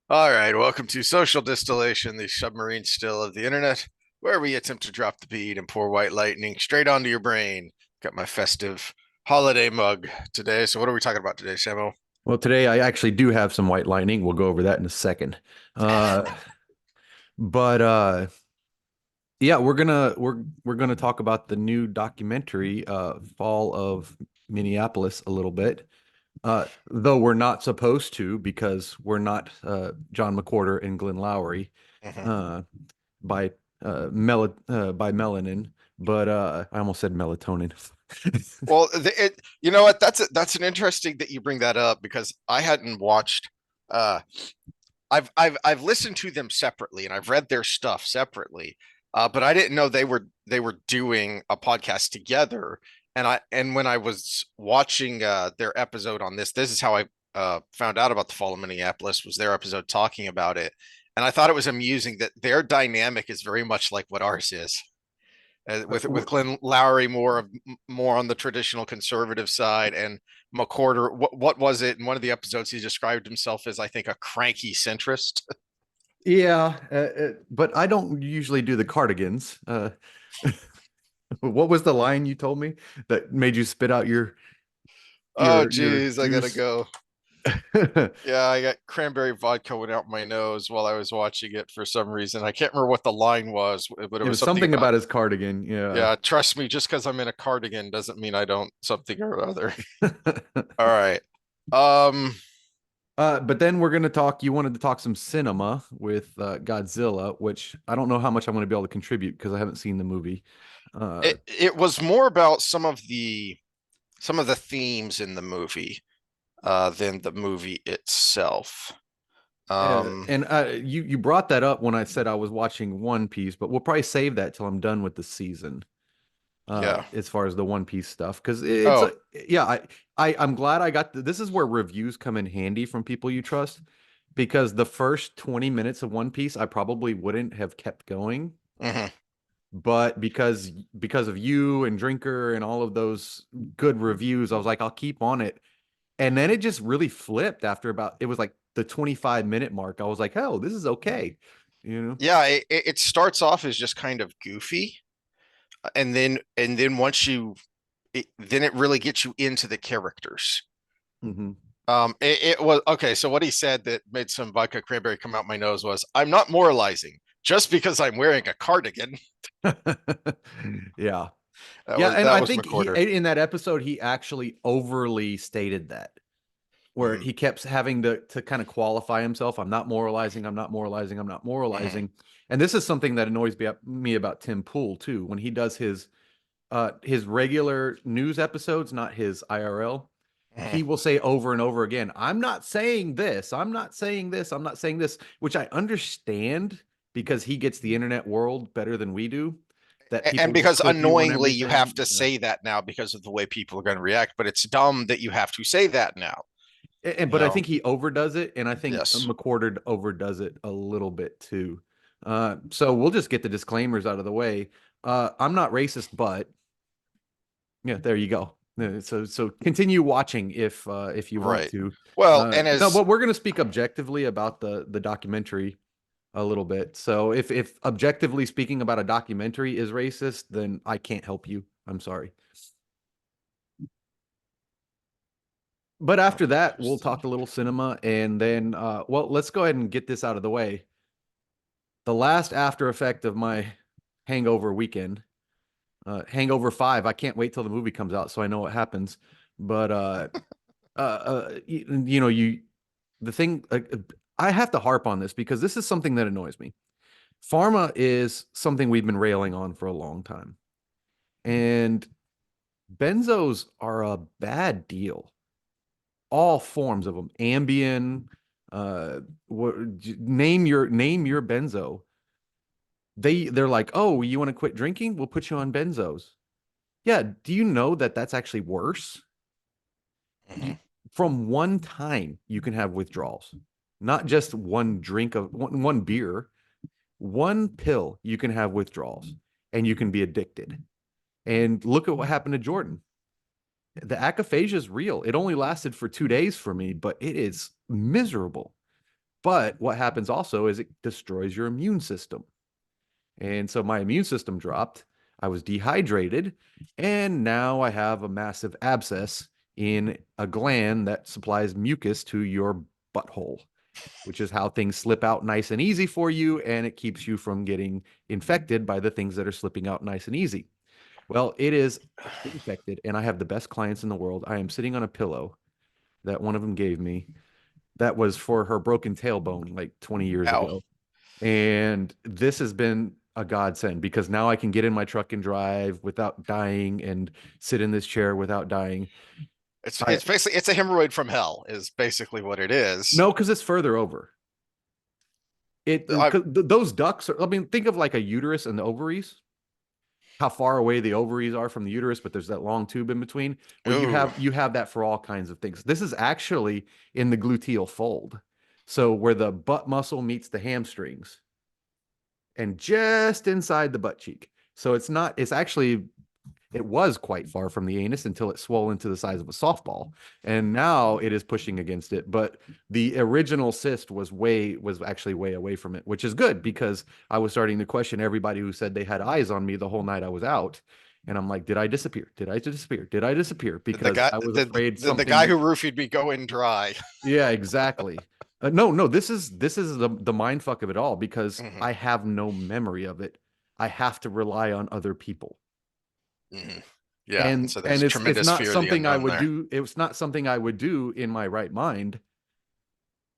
All right, welcome to Social Distillation, the submarine still of the internet, where we attempt to drop the bead and pour white lightning straight onto your brain. Got my festive holiday mug today. So, what are we talking about today, Samo? Well, today I actually do have some white lightning. We'll go over that in a second. Uh, but yeah, we're gonna talk about the new documentary, Fall of Minneapolis, a little bit. Though we're not supposed to because we're not John McWhorter and Glenn Lowry Mhm. uh, by by melanin, but I almost said melatonin. Well, you know what? That's an interesting that you bring that up because I hadn't watched. Uh, I've listened to them separately and I've read their stuff separately, but I didn't know they were doing a podcast together. And when I was watching their episode on this is how I found out about the Fall of Minneapolis was their episode talking about it, and I thought it was amusing that their dynamic is very much like what ours is. With Glenn Lowry more on the traditional conservative side, and McWhorter, what was it in one of the episodes he described himself as, I think, a cranky centrist. Yeah, but I don't usually do the cardigans. What was the line you told me that made you spit out Oh your geez, I gotta juice? go. It Yeah, I got cranberry vodka went out my nose while I was watching it for some reason. I can't remember what the line was, but it was was something something about, about his cardigan. Yeah. yeah, trust me, just because I'm in a cardigan doesn't mean I don't something or other. All right. Um, But then we're gonna talk. You wanted to talk some cinema with Godzilla, which I don't know how much I'm going to be able to contribute because I haven't seen the movie. Uh, it was more about some of the themes in the movie than the movie itself. Um, and you brought that up when I said I was watching One Piece, but we'll probably save that till I'm done with the season. yeah. As far as the One Piece stuff, because it's Oh, yeah, I'm glad I got this is where reviews come in handy from people you trust, because the first 20 minutes of One Piece I probably wouldn't have kept going, mhm. but because of you and Drinker and all of those good reviews, I was like, I'll keep on it. And then it just really flipped after about it was like the 25-minute mark. I was like, oh, this is okay, you know? Yeah. It starts off as just kind of goofy, and then once then it really gets you into the characters. Hmm. It was okay. So what he said that made some vodka cranberry come out my nose was, "I'm not moralizing just because I'm wearing a cardigan." Yeah. That Yeah, was and that I was think he McWhorter. in that episode he actually overly stated that, where Mm-hmm. he kept having to kind of qualify himself. I'm not moralizing, I'm not moralizing, I'm not Mm-hmm. moralizing. And this is something that annoys me about Tim Pool too, when he does his regular news episodes, not his IRL. He Mm-hmm. will say over and over again, I'm not saying this, I'm not saying this, I'm not saying this, which I understand because he gets the internet world better than we do, that And people will because clip you on annoyingly you have everything. to Yeah. say that now because of the way people are going to react, but it's dumb that you have to say that now. And You but I know? think he overdoes it, and I think Yes. McCorder overdoes it a little bit too. So we'll just get the disclaimers out of the way. I'm not racist, but yeah, there you go. So continue watching if you want Right. to. Well, and No, as but we're going to speak objectively about the documentary a little bit. So if objectively speaking about a documentary is racist, then I can't help you. I'm sorry. But oh, after that, we'll interesting. talk a little cinema, and then well, let's go ahead and get this out of the way. The last after effect of my hangover weekend, Hangover 5. I can't wait till the movie comes out so I know what happens. But you know, the thing I have to harp on this because this is something that annoys me. Pharma is something we've been railing on for a long time. And benzos are a bad deal. All forms of them. Ambien, what, name your benzo. They're like, "Oh, you want to quit drinking? We'll put you on benzos." Yeah, do you know that that's actually worse? Hmm. From one time you can have withdrawals, not just one drink of one beer, one pill you can have withdrawals and you can be addicted. And look at what happened to Jordan. The acaphasia is real. It only lasted for 2 days for me, but it is miserable. But what happens also is it destroys your immune system. And so my immune system dropped. I was dehydrated. And now I have a massive abscess in a gland that supplies mucus to your butthole, which is how things slip out nice and easy for you. And it keeps you from getting infected by the things that are slipping out nice and easy. Well, it is infected. And I have the best clients in the world. I am sitting on a pillow that one of them gave me that was for her broken tailbone like 20 years Ow. ago. And this has been a godsend because now I can get in my truck and drive without dying and sit in this chair without dying. I It's basically it's a hemorrhoid from hell is basically what it is. No, because it's further over. I, Those ducts are, I mean, think of like a uterus and the ovaries, how far away the ovaries are from the uterus, but there's that long tube in between. Well, ooh, you have that for all kinds of things. This is actually in the gluteal fold. So where the butt muscle meets the hamstrings and just inside the butt cheek. So it's not, it's actually, it was quite far from the anus until it swelled into the size of a softball. And now it is pushing against it. But the original cyst was actually way away from it, which is good because I was starting to question everybody who said they had eyes on me the whole night I was out. And I'm like, did I disappear? Did I disappear? Did I disappear? Because I was afraid the guy something. who roofied me go in dry. Yeah, exactly. No, this is the mind fuck of it all because Hmm. I have no memory of it. I have to rely on other people. Hmm. Yeah, and And so there's and it's tremendous not fear of the something I unknown would there. do. It's not something I would do in my right mind,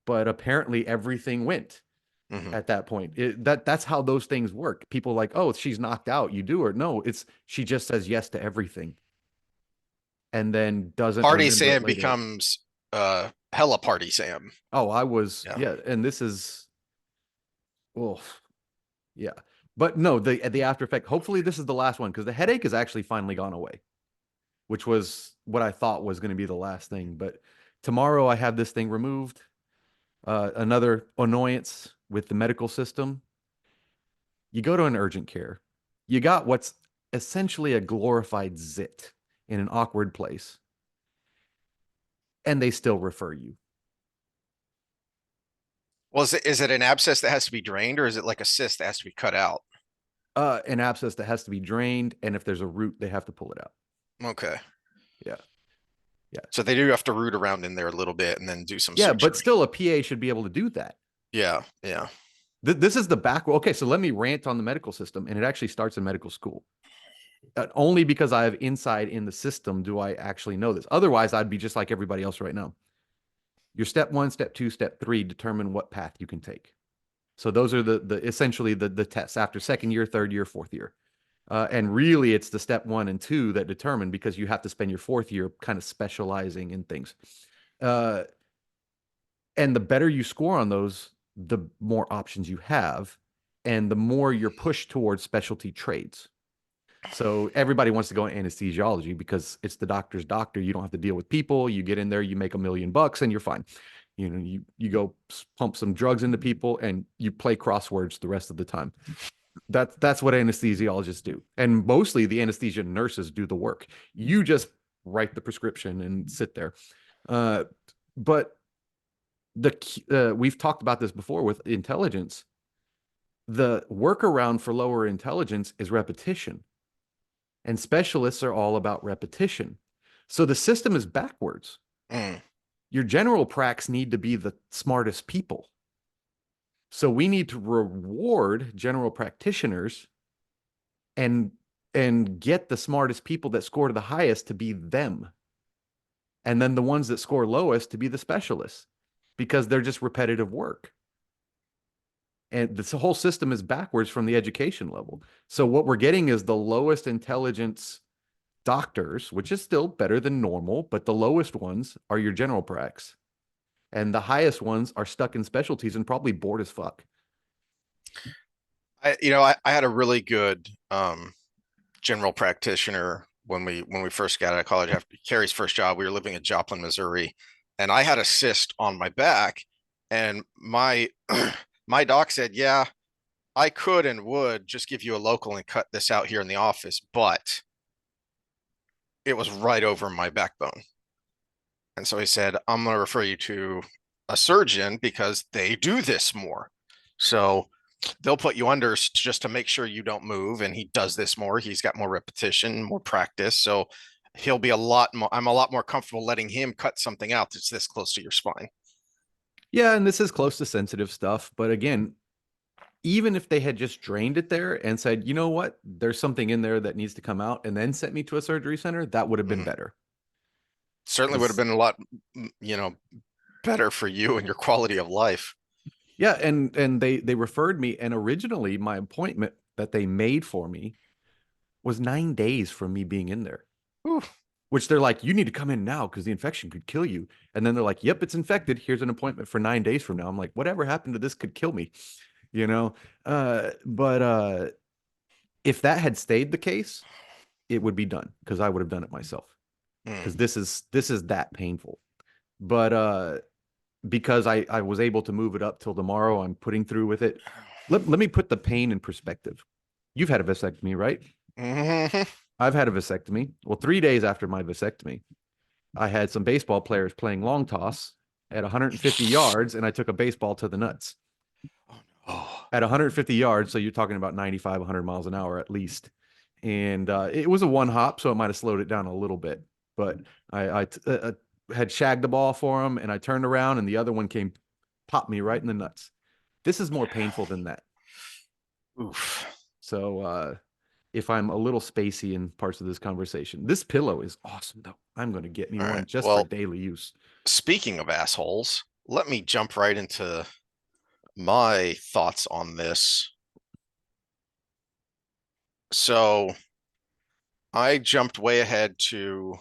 but apparently everything went Hmm. at that point. That's how those things work. People like, "Oh, she's knocked out, you do her." No, it's she just says yes to everything and then doesn't Party remember it Sam later. becomes hella Party Sam. Oh, I was Yeah. yeah, and this is well, yeah. But no, the after effect, hopefully this is the last one because the headache has actually finally gone away, which was what I thought was going to be the last thing. But tomorrow I have this thing removed. Another annoyance with the medical system. You go to an urgent care, you got what's essentially a glorified zit in an awkward place, and they still refer you. Well, is it an abscess that has to be drained, or is it like a cyst that has to be cut out? An abscess that has to be drained, and if there's a root, they have to pull it out. Okay. Yeah, yeah, So they do have to root around in there a little bit and then do some yeah. But surgery. still, a PA should be able to do that. Yeah, yeah. This is the back. Okay, so let me rant on the medical system, and it actually starts in medical school. Only because I have insight in the system do I actually know this. Otherwise, I'd be just like everybody else right now. Your step one, step two, step three determine what path you can take. So those are the essentially the tests after second year, third year, fourth year. And really, it's the step one and two that determine because you have to spend your fourth year kind of specializing in things. Uh, and the better you score on those, the more options you have, and the more you're pushed towards specialty trades. So everybody wants to go in anesthesiology because it's the doctor's doctor. You don't have to deal with people. You get in there, you make $1 million, and you're fine. You know, you go pump some drugs into people, and you play crosswords the rest of the time. That's what anesthesiologists do, and mostly the anesthesia nurses do the work. You just write the prescription and sit there. Uh, but we've talked about this before with intelligence. The workaround for lower intelligence is repetition. And specialists are all about repetition. So the system is backwards. Mm. Your general pracs need to be the smartest people. So we need to reward general practitioners and get the smartest people that score the highest to be them. And then the ones that score lowest to be the specialists because they're just repetitive work. And this whole system is backwards from the education level. So what we're getting is the lowest intelligence doctors, which is still better than normal, but the lowest ones are your general pracs. And the highest ones are stuck in specialties and probably bored as fuck. I had a really good general practitioner when we first got out of college after Carrie's first job. We were living in Joplin, Missouri, and I had a cyst on my back, and my my doc said, "Yeah, I could and would just give you a local and cut this out here in the office, but it was right over my backbone." And so he said, "I'm going to refer you to a surgeon because they do this more. So they'll put you under just to make sure you don't move. And he does this more. He's got more repetition, more practice. So he'll be a lot more, I'm a lot more comfortable letting him cut something out that's this close to your spine. Yeah, and this is close to sensitive stuff, but again, even if they had just drained it there and said, you know what, there's something in there that needs to come out, and then sent me to a surgery center, that would have been Mhm. better. Certainly would have Because been a lot, better for you and your quality of life. yeah, and they referred me, and originally my appointment that they made for me was 9 days from me being in there. Whew. Which they're like, you need to come in now because the infection could kill you. And then they're like, yep, it's infected. Here's an appointment for 9 days from now. I'm like, whatever happened to this could kill me, you know? But if that had stayed the case, it would be done because I would have done it myself because Mm. this is that painful. But because I was able to move it up till tomorrow, I'm putting through with it. Let me put the pain in perspective. You've had a vasectomy, right? Hmm. I've had a vasectomy. Well, 3 days after my vasectomy, I had some baseball players playing long toss at 150 yards, and I took a baseball to the nuts Oh, at 150 yards. So you're talking about 95, 100 miles an hour at least. And it was a one hop, so it might have slowed it down a little bit. But I had shagged the ball for him, and I turned around, and the other one came, popped me right in the nuts. This is more painful than that. oof. So if I'm a little spacey in parts of this conversation, this pillow is awesome, though. I'm going to get me All one right. just for Well, daily use. speaking of assholes, let me jump right into my thoughts on this. So I jumped way ahead to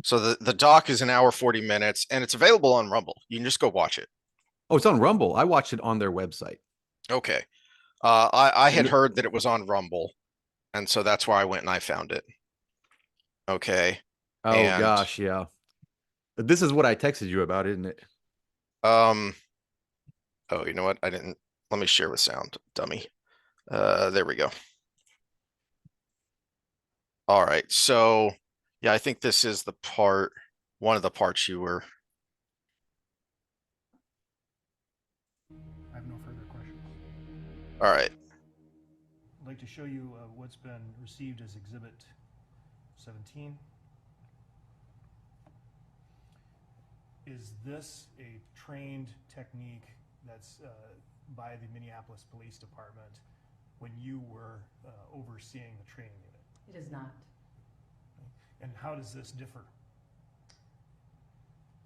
so the doc is an hour 40 minutes and it's available on Rumble. You can just go watch it. Oh, it's on Rumble. I watched it on their website. Okay. I had And heard that it was on Rumble, and so that's where I went and I found it. Okay. oh And gosh, yeah. This is what I texted you about, isn't it? um oh, you know what? I didn't let me share with sound, dummy. There we go. All right. So yeah, I think this is the part one of the parts you were I have no further questions. all right. I'd like to show you what's been received as Exhibit 17. Is this a trained technique that's by the Minneapolis Police Department when you were overseeing the training unit? It is not. And how does this differ?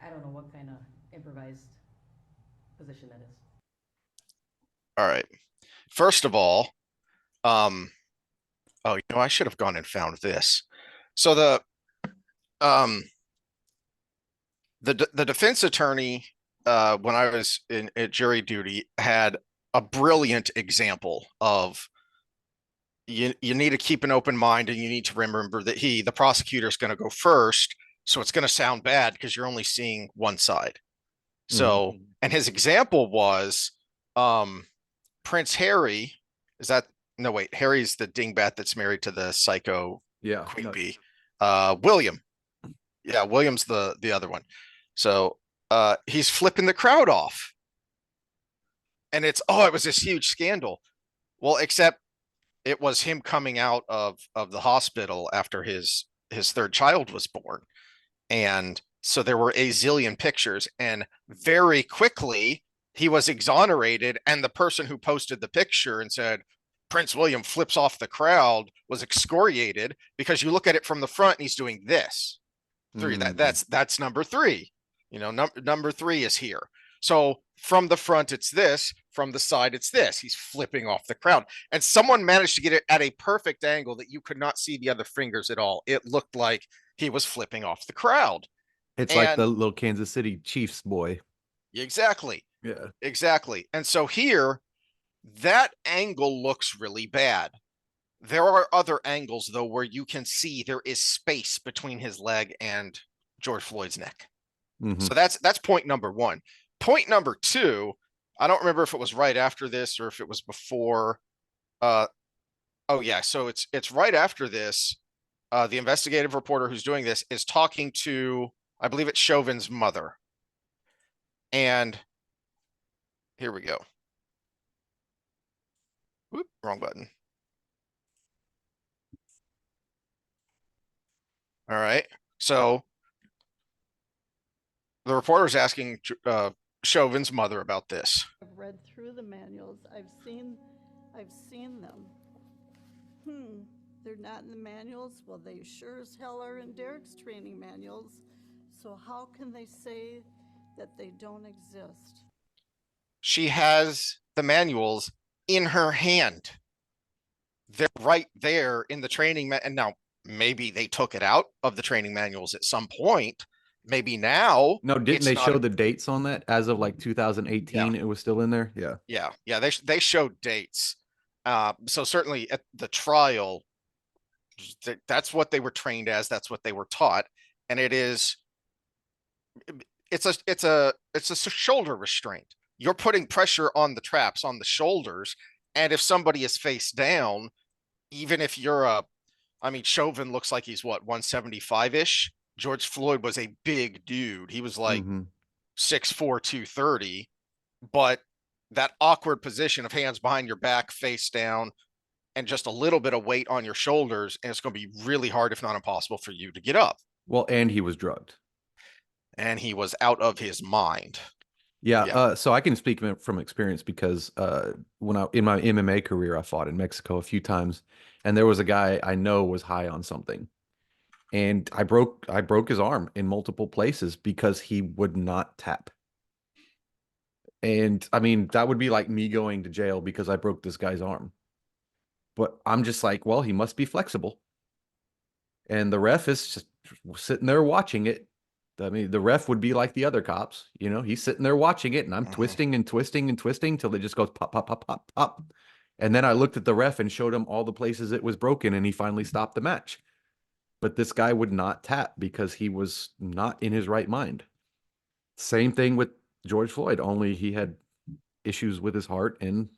I don't know what kind of improvised position that is. All right. First of all, um I should have gone and found this. So um the defense attorney when I was in at jury duty had a brilliant example of you need to keep an open mind and you need to remember that the prosecutor is going to go first, so it's going to sound bad because you're only seeing one side. Hmm. So, and his example was um Prince Harry. Is that no wait, Harry's the dingbat that's married to the psycho Yeah. queen No. bee. William. Yeah, William's the other one. So he's flipping the crowd off. And it was this huge scandal. Well, except it was him coming out of the hospital after his third child was born. And so there were a zillion pictures, and very quickly he was exonerated. And the person who posted the picture and said Prince William flips off the crowd was excoriated because you look at it from the front and he's doing this. Three. Hmm. That's number three. Number three is here. So from the front, it's this. From the side, it's this. He's flipping off the crowd. And someone managed to get it at a perfect angle that you could not see the other fingers at all. It looked like he was flipping off the crowd. It's like the And little Kansas City Chiefs boy. exactly, Yeah. exactly. And so here, that angle looks really bad. There are other angles, though, where you can see there is space between his leg and George Floyd's neck. Hmm. So that's point number one. Point number two, I don't remember if it was right after this or if it was before. Uh, oh yeah, so it's right after this. The investigative reporter who's doing this is talking to, I believe it's Chauvin's mother, And here we go. Whoop, wrong button. All right. So the reporter is asking Chauvin's mother about this. I've read through the manuals. I've seen them. They're not in the manuals? Well, they sure as hell are in Derek's training manuals. So how can they say that they don't exist? She has the manuals in her hand. They're right there in the training. And now maybe they took it out of the training manuals at some point. Maybe now. No, didn't it's they not show the dates on that as of like 2018? It was still in there. Yeah. Yeah. They showed dates. So certainly at the trial, that's what they were trained as. That's what they were taught. And it's a shoulder restraint. You're putting pressure on the traps on the shoulders. And if somebody is face down, even if you're Chauvin looks like he's what, 175-ish. George Floyd was a big dude. He was like 6'4", 230. But that awkward position of hands behind your back, face down, and just a little bit of weight on your shoulders, and it's going to be really hard, if not impossible, for you to get up. Well, and he was drugged. And he was out of his mind. Yeah. So I can speak from experience because when in my MMA career, I fought in Mexico a few times, and there was a guy I know was high on something, and I broke his arm in multiple places because he would not tap. And I mean, that would be like me going to jail because I broke this guy's arm. But I'm just like, well, he must be flexible. And the ref is just sitting there watching it. I mean, the ref would be like the other cops, he's sitting there watching it, and I'm twisting and twisting and twisting till it just goes pop, pop, pop, pop, pop. And then I looked at the ref and showed him all the places it was broken, and he finally stopped the match. But this guy would not tap because he was not in his right mind. Same thing with George Floyd, only he had issues with his heart, and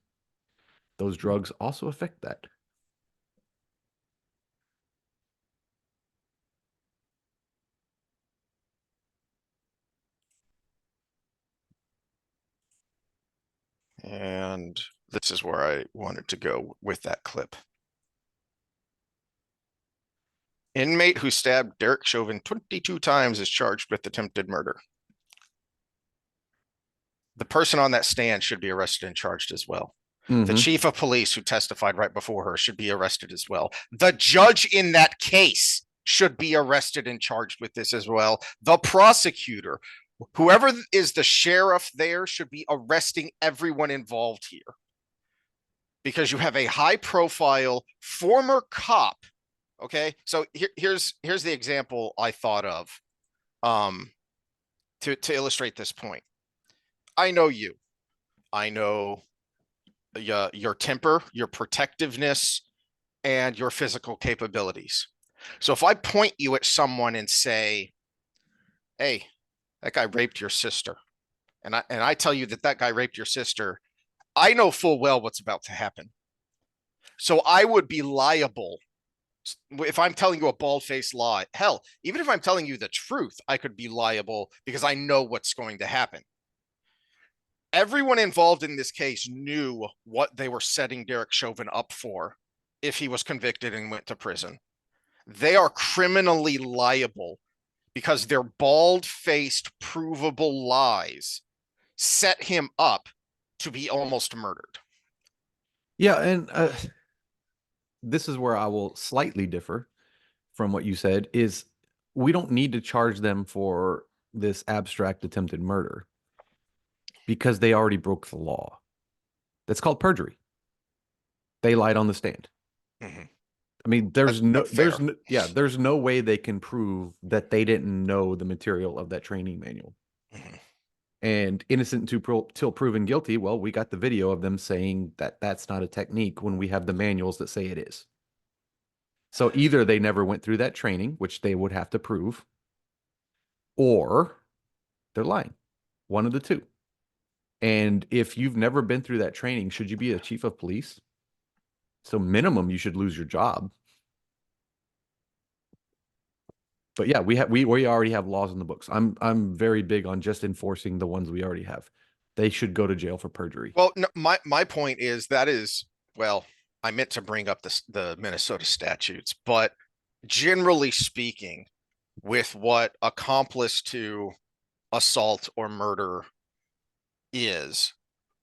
those drugs also affect that. And this is where I wanted to go with that clip. Inmate who stabbed Derek Chauvin 22 times is charged with attempted murder. The person on that stand should be arrested and charged as well. The chief of police who testified right before her should be arrested as well. The judge in that case should be arrested and charged with this as well. The prosecutor, whoever is the sheriff there, should be arresting everyone involved here. Because you have a high profile former cop. Okay. So here's the example I thought of to illustrate this point. I know you. I know your temper, your protectiveness, and your physical capabilities. So if I point you at someone and say, hey, that guy raped your sister, and I tell you that guy raped your sister, I know full well what's about to happen. So I would be liable if I'm telling you a bald-faced lie. Hell, even if I'm telling you the truth, I could be liable because I know what's going to happen. Everyone involved in this case knew what they were setting Derek Chauvin up for if he was convicted and went to prison. They are criminally liable because their bald-faced, provable lies set him up to be almost murdered. Yeah, and this is where I will slightly differ from what you said, is we don't need to charge them for this abstract attempted murder because they already broke the law. That's called perjury. They lied on the stand. I mean, there's no way they can prove that they didn't know the material of that training manual. And innocent till proven guilty, well, we got the video of them saying that that's not a technique when we have the manuals that say it is. So either they never went through that training, which they would have to prove, or they're lying. One of the two. And if you've never been through that training, should you be a chief of police? So minimum, you should lose your job. But yeah, we already have laws in the books. I'm very big on just enforcing the ones we already have. They should go to jail for perjury. Well, no, my point is that is, well, I meant to bring up the Minnesota statutes, but generally speaking, with what accomplice to assault or murder is,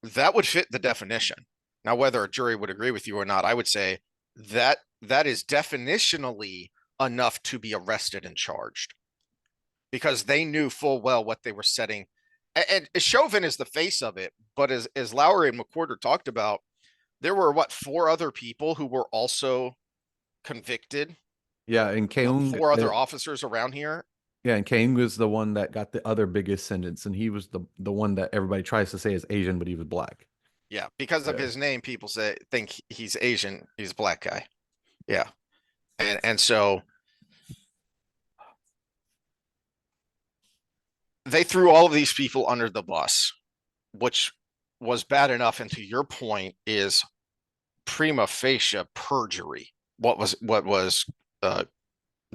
that would fit the definition. Now, whether a jury would agree with you or not, I would say that that is definitionally enough to be arrested and charged because they knew full well what they were setting. And Chauvin is the face of it, but as Lowry and McWhorter talked about, there were what, 4 other people who were also convicted. Yeah, and Keung, 4 other officers around here. yeah, and Keung was the one that got the other biggest sentence, and he was the one that everybody tries to say is Asian, but he was black. Yeah, because of Yeah. his name, people think he's Asian. He's a black guy. Yeah, and so they threw all of these people under the bus, which was bad enough. And to your point, is prima facie perjury. What was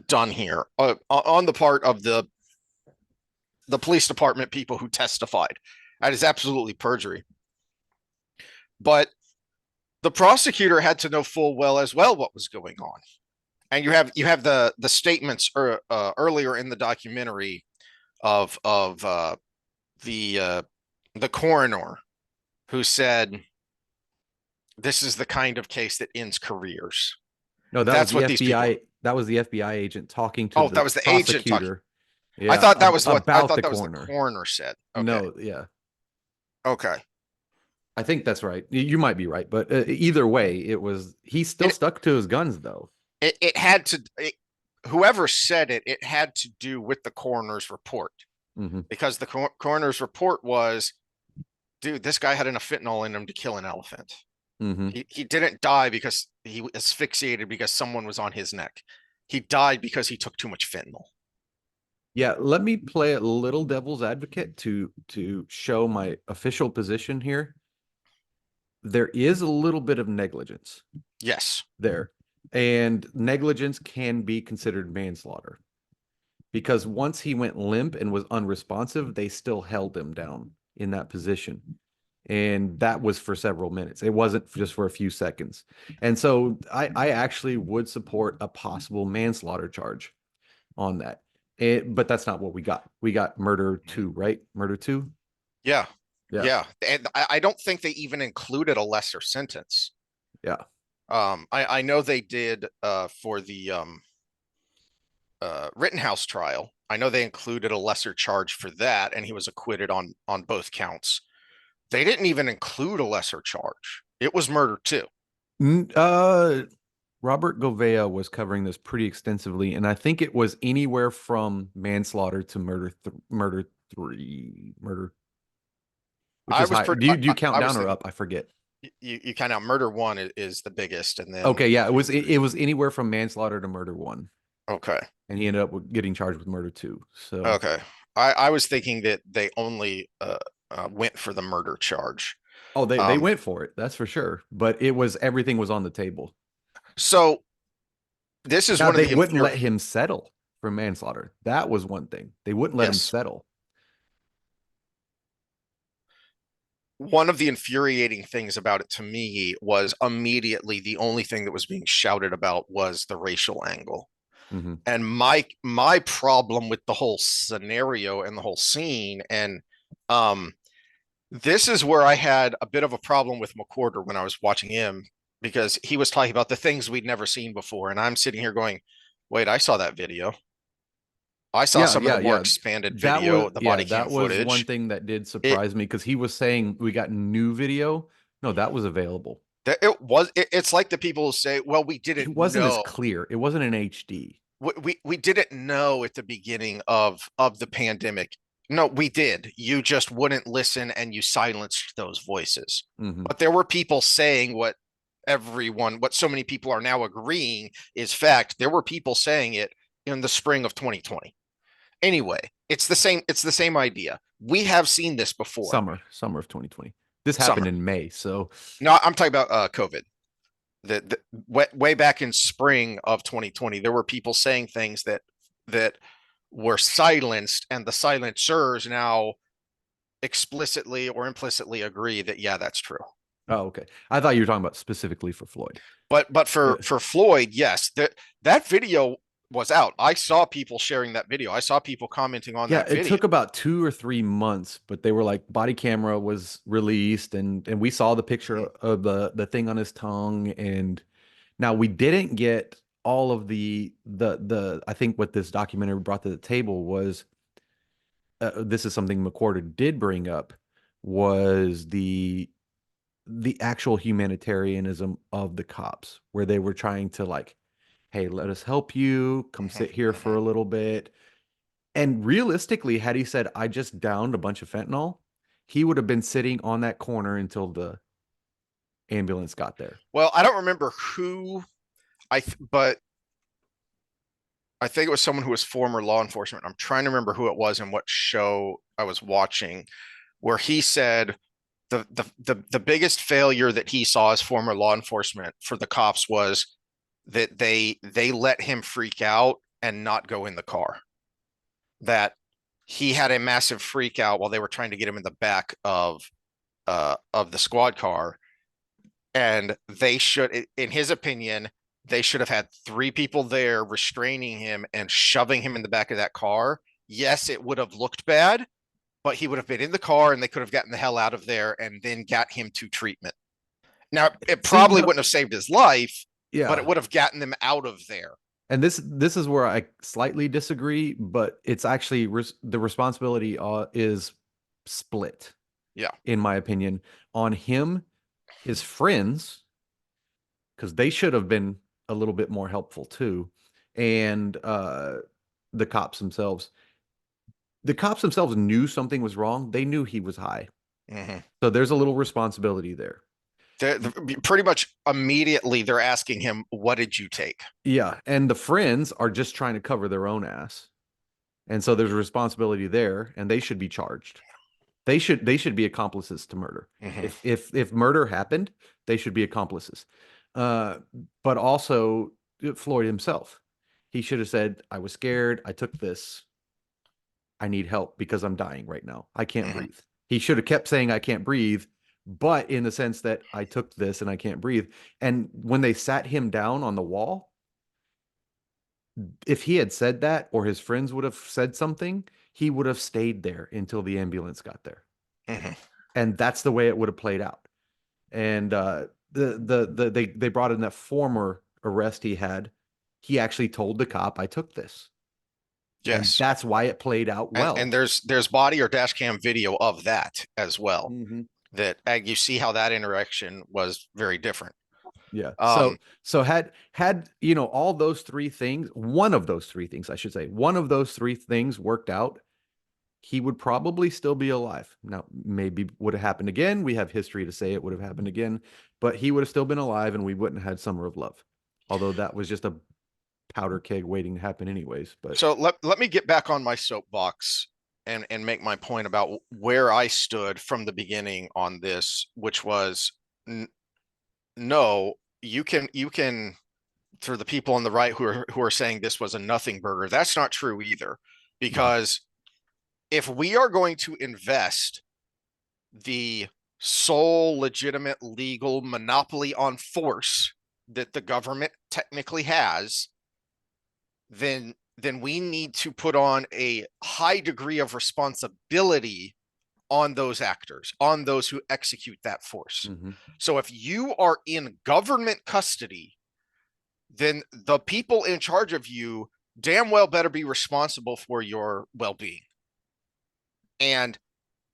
done here on the part of the police department people who testified. That is absolutely perjury. But the prosecutor had to know full well as well what was going on. And you have the statements earlier in the documentary of the coroner who said, "This is the kind of case that ends careers." No, That's what these FBI. people. That was the FBI agent talking to Oh, the that was the agent talking. prosecutor. Yeah, I thought that was what I about thought the that was the coroner. coroner said. Okay. No, yeah, Okay. I think that's right. You might be right, but either way, he still stuck to his guns though. It had to. Whoever said it, it had to do with the coroner's report, because the coroner's report was, dude, this guy had enough fentanyl in him to kill an elephant. He didn't die because he was asphyxiated because someone was on his neck. He died because he took too much fentanyl. Yeah, let me play a little devil's advocate to show my official position here. There is a little bit of negligence. Yes. There. And negligence can be considered manslaughter. Because once he went limp and was unresponsive, they still held him down in that position. And that was for several minutes. It wasn't just for a few seconds. And so I actually would support a possible manslaughter charge on that. But that's not what we got. We got murder 2, right? Murder 2? Yeah. Yeah. Yeah. And I don't think they even included a lesser sentence. Yeah. I know they did for the Rittenhouse trial. I know they included a lesser charge for that, and he was acquitted on both counts. They didn't even include a lesser charge. It was murder 2. Robert Gouveia was covering this pretty extensively, and I think it was anywhere from manslaughter to murder 3. Which is high. Do you count down or up? I forget. You count out. Murder 1 is the biggest, and then okay, yeah, it was anywhere from manslaughter to murder 1. Okay, and he ended up getting charged with murder 2. So okay, I was thinking that they only went for the murder charge. Oh, they went for it, that's for sure. But everything was on the table. So this is now, one they of the wouldn't let him settle for manslaughter. That was one thing. They wouldn't let him settle. One of the infuriating things about it to me was immediately the only thing that was being shouted about was the racial angle. And my problem with the whole scenario and the whole scene, and this is where I had a bit of a problem with McWhorter when I was watching him, because he was talking about the things we'd never seen before, and I'm sitting here going, wait, I saw that video. I saw some of the more expanded video, the body cam footage. That was one thing that did surprise me, because he was saying we got new video. No, that was available. It's like the people say, well, we didn't know. It wasn't as clear. It wasn't in HD. We didn't know at the beginning of the pandemic. No, we did. You just wouldn't listen, and you silenced those voices. But there were people saying what so many people are now agreeing is fact. There were people saying it in the spring of 2020. Anyway, it's the same idea. We have seen this before. Summer of 2020. This happened in May. So no, I'm talking about COVID. The way back in spring of 2020, there were people saying things that that were silenced, and the silencers now explicitly or implicitly agree that, yeah, that's true. Oh, okay. I thought you were talking about specifically for Floyd. But Yeah. for Floyd, yes, that video was out. I saw people sharing that video. I saw people commenting on Yeah, that it video. took about 2 or 3 months, but they were like body camera was released and we saw the picture of the thing on his tongue. And now we didn't get all of the I think what this documentary brought to the table was this is something McWhorter did bring up was the actual humanitarianism of the cops, where they were trying to like, hey, let us help you, come sit here for a little bit. And realistically, had he said, I just downed a bunch of fentanyl, he would have been sitting on that corner until the ambulance got there. Well, I don't remember who but I think it was someone who was former law enforcement. I'm trying to remember who it was and what show I was watching, where he said the biggest failure that he saw as former law enforcement for the cops was that they let him freak out and not go in the car. That he had a massive freak out while they were trying to get him in the back of the squad car, and they should, in his opinion, they should have had 3 people there restraining him and shoving him in the back of that car. Yes, it would have looked bad, but he would have been in the car and they could have gotten the hell out of there and then got him to treatment. Now, it probably wouldn't have saved his life, Yeah. but it would have gotten them out of there. And this is where I slightly disagree, but it's actually the responsibility is split. Yeah. In my opinion, on him, his friends, because they should have been a little bit more helpful too, and the cops themselves. The cops themselves knew something was wrong. They knew he was high. Mm-hmm. So there's a little responsibility there. They're pretty much immediately they're asking him, what did you take? Yeah. And the friends are just trying to cover their own ass. And so there's a responsibility there, and they should be charged. They should be accomplices to murder. Mm-hmm. If murder happened, they should be accomplices. But also Floyd himself. He should have said, I was scared. I took this. I need help because I'm dying right now. I can't breathe. He should have kept saying, I can't breathe, but in the sense that I took this and I can't breathe. And when they sat him down on the wall, if he had said that or his friends would have said something, he would have stayed there until the ambulance got there. Mm-hmm. And that's the way it would have played out. And they brought in that former arrest he had. He actually told the cop, I took this. Yes. And that's why it played out well. And there's body or dash cam video of that as well. Mm-hmm. That you see how that interaction was very different. Yeah. So had all those 3 things, one of those 3 things, I should say, one of those 3 things worked out, he would probably still be alive. Now, maybe would have happened again. We have history to say it would have happened again, but he would have still been alive and we wouldn't have had Summer of Love. Although that was just a powder keg waiting to happen anyways. But so let me get back on my soapbox and make my point about where I stood from the beginning on this, which was no, you can for the people on the right who are saying this was a nothing burger, that's not true either. Because if we are going to invest the sole legitimate legal monopoly on force that the government technically has, then we need to put on a high degree of responsibility on those actors, on those who execute that force. Mm-hmm. So if you are in government custody, then the people in charge of you damn well better be responsible for your well-being. And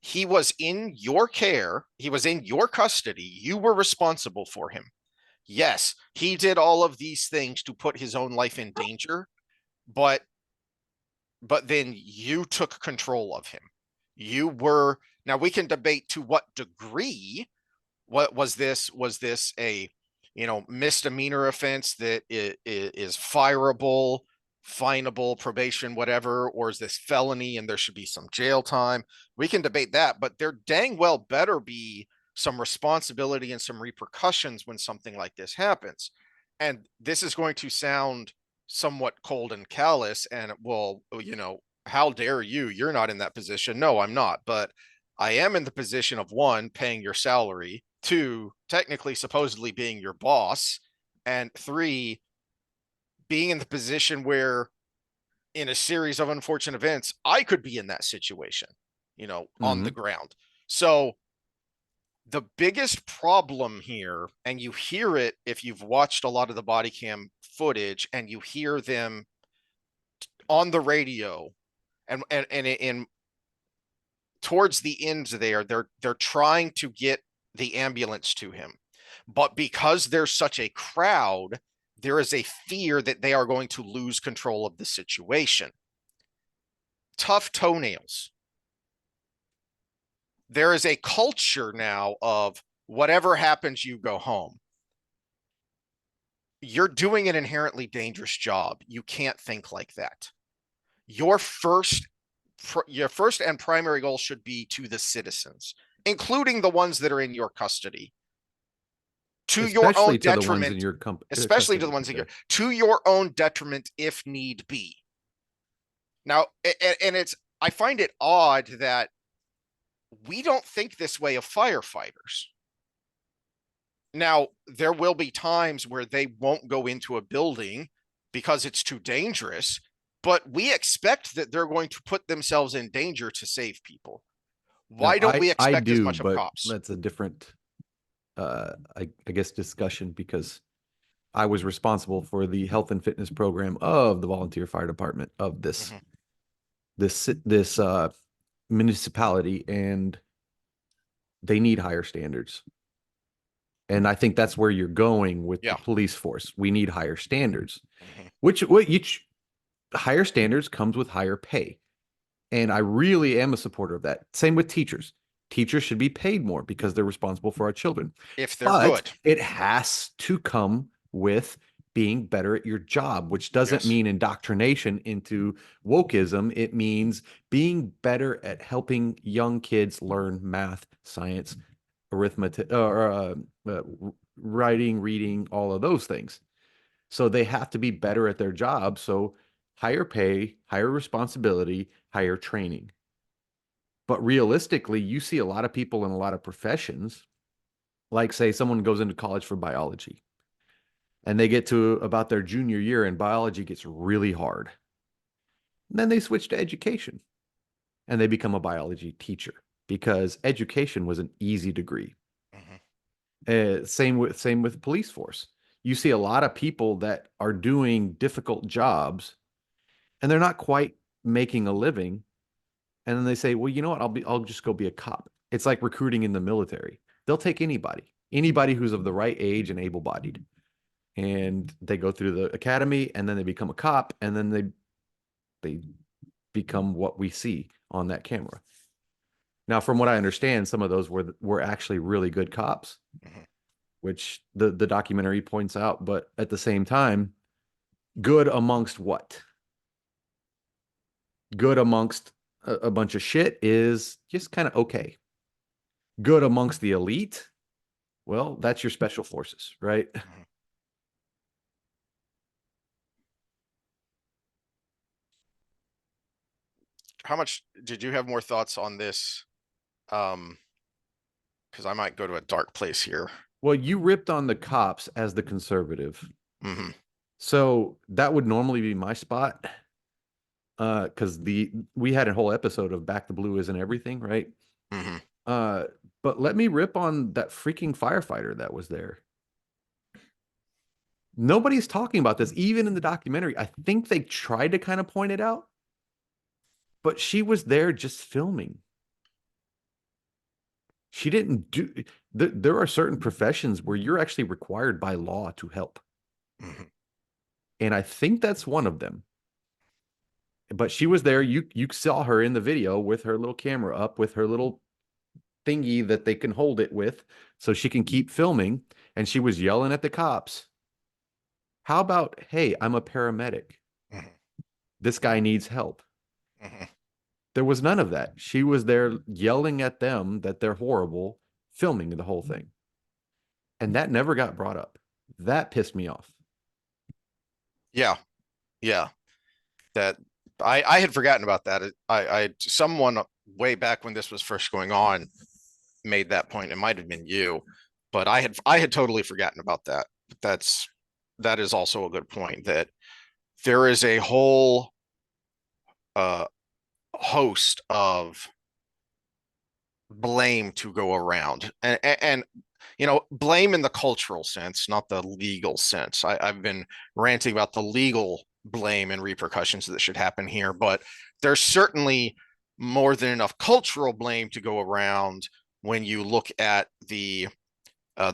he was in your care. He was in your custody. You were responsible for him. Yes, he did all of these things to put his own life in danger, but then you took control of him. You were, now we can debate to what degree. What was this a misdemeanor offense that is fireable, finable, probation, whatever, or is this felony and there should be some jail time? We can debate that, but there dang well better be some responsibility and some repercussions when something like this happens. And this is going to sound somewhat cold and callous and, well, how dare you? You're not in that position. No, I'm not. But I am in the position of, one, paying your salary, two, technically, supposedly being your boss, and three, being in the position where, in a series of unfortunate events, I could be in that situation, on the ground. So the biggest problem here, and you hear it if you've watched a lot of the body cam footage, and you hear them on the radio, and in towards the end there, they're trying to get the ambulance to him, but because there's such a crowd, there is a fear that they are going to lose control of the situation. Tough toenails. There is a culture now of, whatever happens, you go home. You're doing an inherently dangerous job. You can't think like that. Your first and primary goal should be to the citizens, including the ones that are in your custody, to your own Especially to the ones in detriment, your company, especially to the ones to your own detriment if need be. Now, and I find it odd that we don't think this way of firefighters. Now, there will be times where they won't go into a building because it's too dangerous, but we expect that they're going to put themselves in danger to save people. Why don't we expect as much of cops? That's a different, I guess, discussion, because I was responsible for the health and fitness program of the volunteer fire department of this municipality, and they need higher standards. And I think that's where you're going with the police force. We need higher standards, which higher standards comes with higher pay. And I really am a supporter of that. Same with teachers. Teachers should be paid more because they're responsible for our children. If they're good. It has to come with being better at your job, which doesn't mean indoctrination into wokeism. It means being better at helping young kids learn math, science, arithmetic, writing, reading, all of those things. So they have to be better at their job. So higher pay, higher responsibility, higher training. But realistically, you see a lot of people in a lot of professions, like, say, someone goes into college for biology, and they get to about their junior year and biology gets really hard. And then they switch to education and they become a biology teacher because education was an easy degree. Same with police force. You see a lot of people that are doing difficult jobs and they're not quite making a living. And then they say, well, you know what? I'll just go be a cop. It's like recruiting in the military. They'll take anybody who's of the right age and able-bodied. And they go through the academy, and then they become a cop, and then they become what we see on that camera. Now, from what I understand, some of those were actually really good cops, which the documentary points out. But at the same time, good amongst what? Good amongst a bunch of shit is just kind of okay. Good amongst the elite, well, that's your special forces, right? How much did you have more thoughts on this? Because I might go to a dark place here. Well, you ripped on the cops as the conservative. So that would normally be my spot. Because we had a whole episode of Back the Blue Isn't Everything, right? But let me rip on that freaking firefighter that was there. Nobody's talking about this, even in the documentary. I think they tried to kind of point it out, but she was there just filming. She didn't do. There are certain professions where you're actually required by law to help, and I think that's one of them. But she was there. You saw her in the video with her little camera up, with her little thingy that they can hold it with, so she can keep filming. And she was yelling at the cops. How about, hey, I'm a paramedic. This guy needs help. There was none of that. She was there yelling at them that they're horrible, filming the whole thing. And that never got brought up. That pissed me off. Yeah. Yeah, that I had forgotten about that. Someone way back when this was first going on made that point. It might have been you, but I had totally forgotten about that. That is also a good point, that there is a whole uh host of blame to go around, and blame in the cultural sense, not the legal sense. I've been ranting about the legal blame and repercussions that should happen here, but there's certainly more than enough cultural blame to go around when you look at the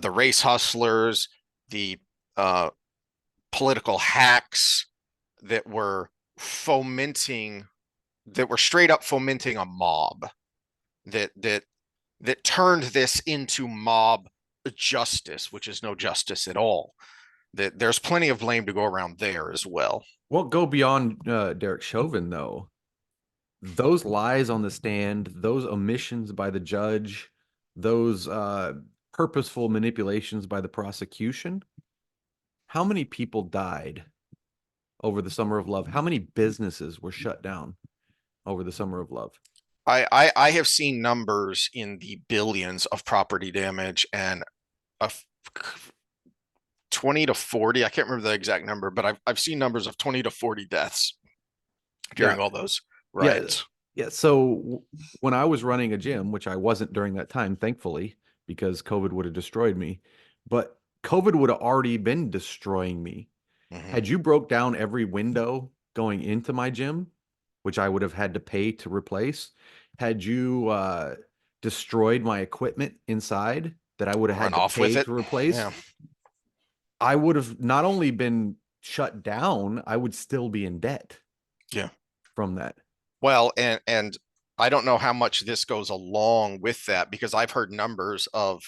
race hustlers, the uh, political hacks that were fomenting, that were straight up fomenting a mob, that turned this into mob justice, which is no justice at all. That there's plenty of blame to go around there as well. Well, go beyond Derek Chauvin, though. Those lies on the stand, those omissions by the judge, those purposeful manipulations by the prosecution. How many people died over the Summer of Love? How many businesses were shut down over the Summer of Love? I have seen numbers in the billions of property damage, and a 20 to 40, I can't remember the exact number, but I've seen numbers of 20 to 40 deaths during all those riots. Yeah. So when I was running a gym, which I wasn't during that time, thankfully, because COVID would have destroyed me, but COVID would have already been destroying me. Had you broke down every window going into my gym, which I would have had to pay to replace, had you destroyed my equipment inside that I would have had to pay to replace, I would have not only been shut down, I would still be in debt. Yeah. From that. Well, and I don't know how much this goes along with that, because I've heard numbers of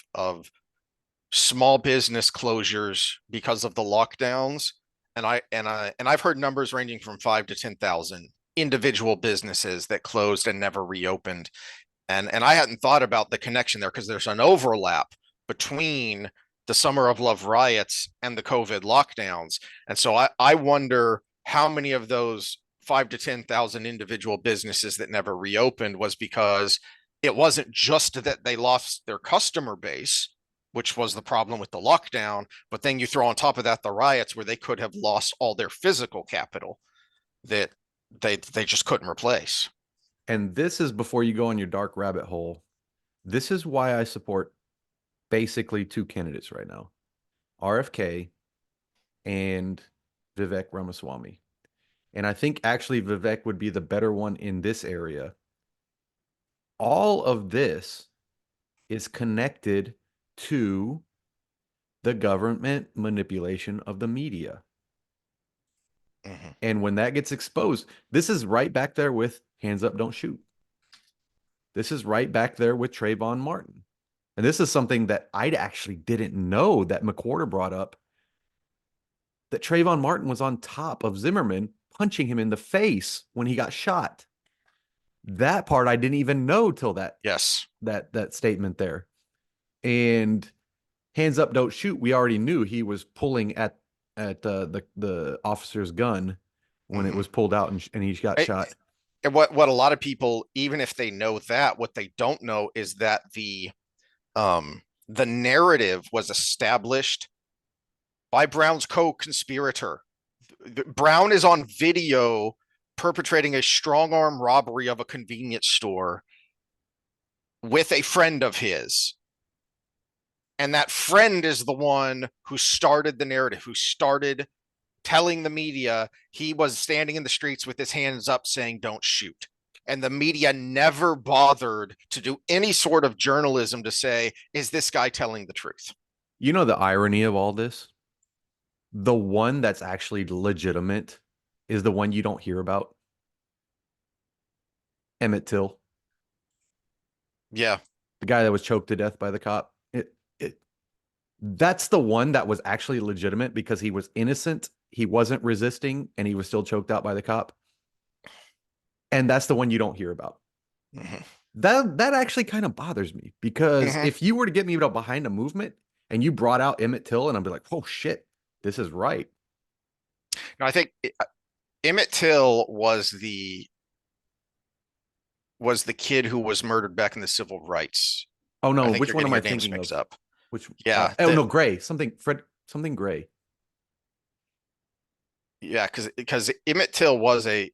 small business closures because of the lockdowns, and I've heard numbers ranging from 5 to 10,000 individual businesses that closed and never reopened. And I hadn't thought about the connection there, because there's an overlap between the Summer of Love riots and the COVID lockdowns. And so I wonder how many of those 5 to 10,000 individual businesses that never reopened was because it wasn't just that they lost their customer base, which was the problem with the lockdown, but then you throw on top of that the riots, where they could have lost all their physical capital that they just couldn't replace. And this is before you go on your dark rabbit hole. This is why I support basically two candidates right now, RFK and Vivek Ramaswamy. And I think actually Vivek would be the better one in this area. All of this is connected to the government manipulation of the media. And when that gets exposed, this is right back there with hands up, don't shoot. This is right back there with Trayvon Martin. And this is something that I actually didn't know that McWhorter brought up, that Trayvon Martin was on top of Zimmerman, punching him in the face when he got shot. That part I didn't even know till that statement there. And hands up, don't shoot. We already knew he was pulling at the officer's gun when it was pulled out and he got shot. And what a lot of people, even if they know that, what they don't know is that the narrative was established by Brown's co-conspirator. Brown is on video perpetrating a strong arm robbery of a convenience store with a friend of his. And that friend is the one who started the narrative, who started telling the media he was standing in the streets with his hands up saying, don't shoot. And the media never bothered to do any sort of journalism to say, is this guy telling the truth? You know the irony of all this? The one that's actually legitimate is the one you don't hear about. Emmett Till. Yeah. The guy that was choked to death by the cop. That's the one that was actually legitimate because he was innocent. He wasn't resisting and he was still choked out by the cop. And that's the one you don't hear about. That actually kind of bothers me, because if you were to get me behind a movement and you brought out Emmett Till, and I'd be like, oh shit, this is right. No, I think Emmett Till was the kid who was murdered back in the civil rights. Oh I no, think which you're one getting am I your names thinking mixed of? up. Which Yeah, oh no, Gray. Something Gray. yeah, because Emmett Till was a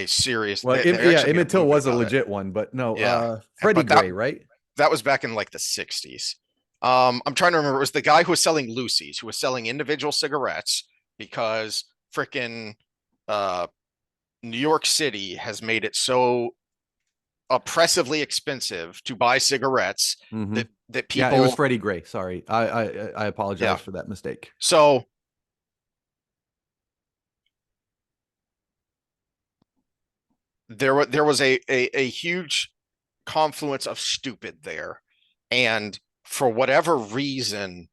serious. Well, They yeah, actually made a Emmett Till movie was a about it. legit one, but no, Yeah, Freddie but that Gray, right? that was back in like the 60s. I'm trying to remember. It was the guy who was selling Lucy's, who was selling individual cigarettes because freaking uh, New York City has made it so oppressively expensive to buy cigarettes Hmm. that Yeah, it was people, Freddie Gray. Sorry, I yeah. apologize for that mistake. So there was a huge confluence of stupid there, and for whatever reason,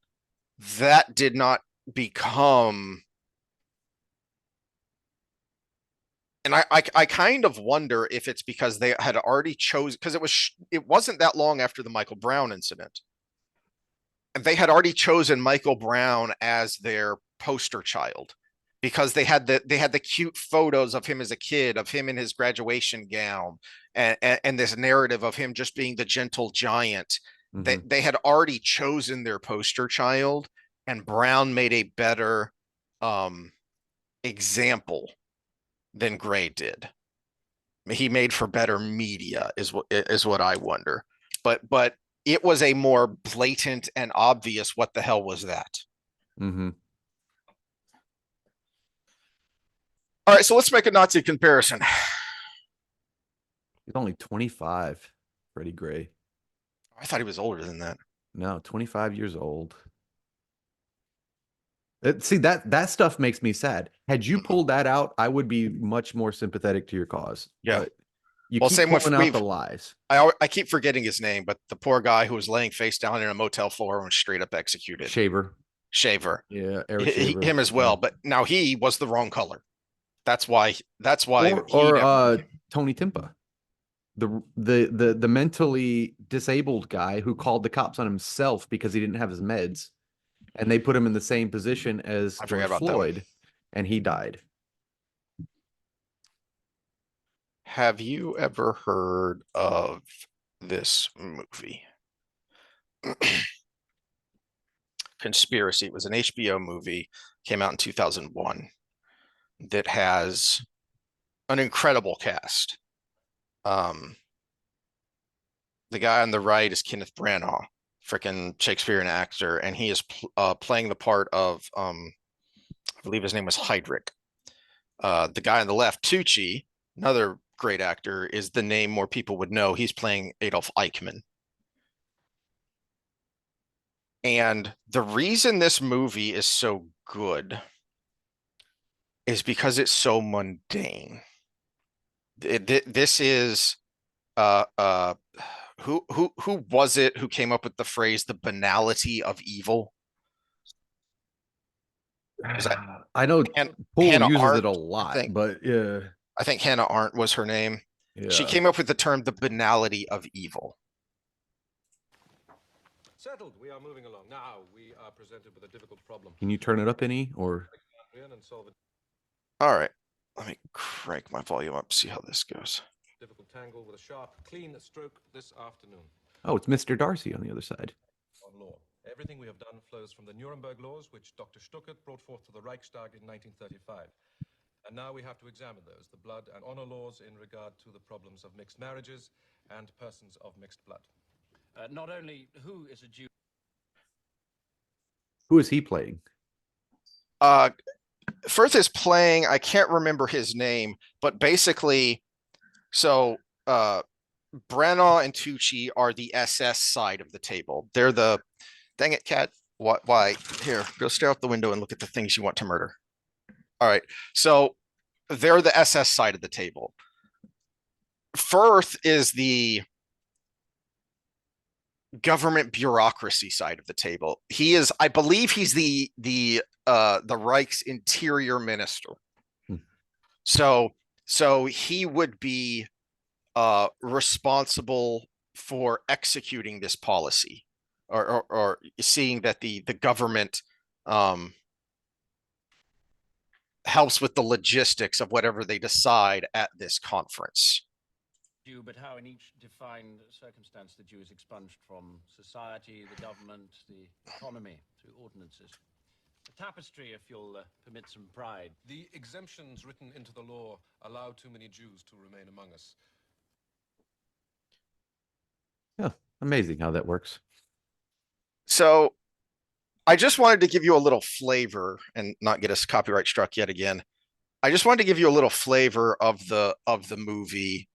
that did not become. And I kind of wonder if it's because they had already chosen, because it wasn't that long after the Michael Brown incident, and they had already chosen Michael Brown as their poster child because they had the cute photos of him as a kid, of him in his graduation gown, and this narrative of him just being the gentle giant. Hmm. They had already chosen their poster child, and Brown made a better example than Gray did. He made for better media, is what I wonder. But it was a more blatant and obvious what the hell was that? Hmm. All right, so let's make a Nazi comparison. He's only 25, Freddie Gray. I thought he was older than that. No, 25 years old. See that stuff makes me sad. Had you pulled that out, I would be much more sympathetic to your cause. Yeah. But you Well, keep same with pulling out the lies. I keep forgetting his name, but the poor guy who was laying face down in a motel floor and was straight up executed. Shaver. Shaver. Yeah, Eric Shaver. Him as well, Yeah. but now he was the wrong color. That's why he Or never. Tony Timpa. The mentally disabled guy who called the cops on himself because he didn't have his meds, and they put him in the same position as I forgot George about that one. Floyd, and he died. Have you ever heard of this movie? Conspiracy. It was an HBO movie, came out in 2001, that has an incredible cast. Um, the guy on the right is Kenneth Branagh, freaking Shakespearean actor, and he is playing the part of, I believe his name was Heydrich. The guy on the left, Tucci, another great actor, is the name more people would know. He's playing Adolf Eichmann. And the reason this movie is so good is because it's so mundane. This is uh uh who was it who came up with the phrase the banality of evil? Was that I know Poole Hannah uses it Arendt? a I lot, think but yeah, I think Hannah Arendt was her name. She yeah. came up with the term the banality of evil. Settled. We are moving along. Now we are presented with a difficult problem. Can you turn it up any or? And solve a All right, let me crank my volume up, see how this goes. difficult tangle with a sharp, clean stroke this afternoon. Oh, it's Mr. Darcy on the other side. On law. Everything we have done flows from the Nuremberg laws, which Dr. Stuckert brought forth to the Reichstag in 1935. And now we have to examine those, the blood and honor laws in regard to the problems of mixed marriages and persons of mixed blood. Not only who is a Jew. Who is he playing? Firth is playing, I can't remember his name, but basically, so Branagh and Tucci are the SS side of the table. They're the, dang it, cat. What? Why? Here, go stare out the window and look at the things you want to murder. All right, so they're the SS side of the table. Firth is the government bureaucracy side of the table. He is, I believe, he's the Reich's interior minister. Hmm. So he would be responsible for executing this policy, or seeing that the government helps with the logistics of whatever they decide at this conference. Jew, but how in each defined circumstance the Jew is expunged from society, the government, the economy, through ordinances. A tapestry, if you'll permit some pride. The exemptions written into the law allow too many Jews to remain among us. Yeah, amazing how that works. So I just wanted to give you a little flavor and not get us copyright struck yet again. I just wanted to give you a little flavor of the movie.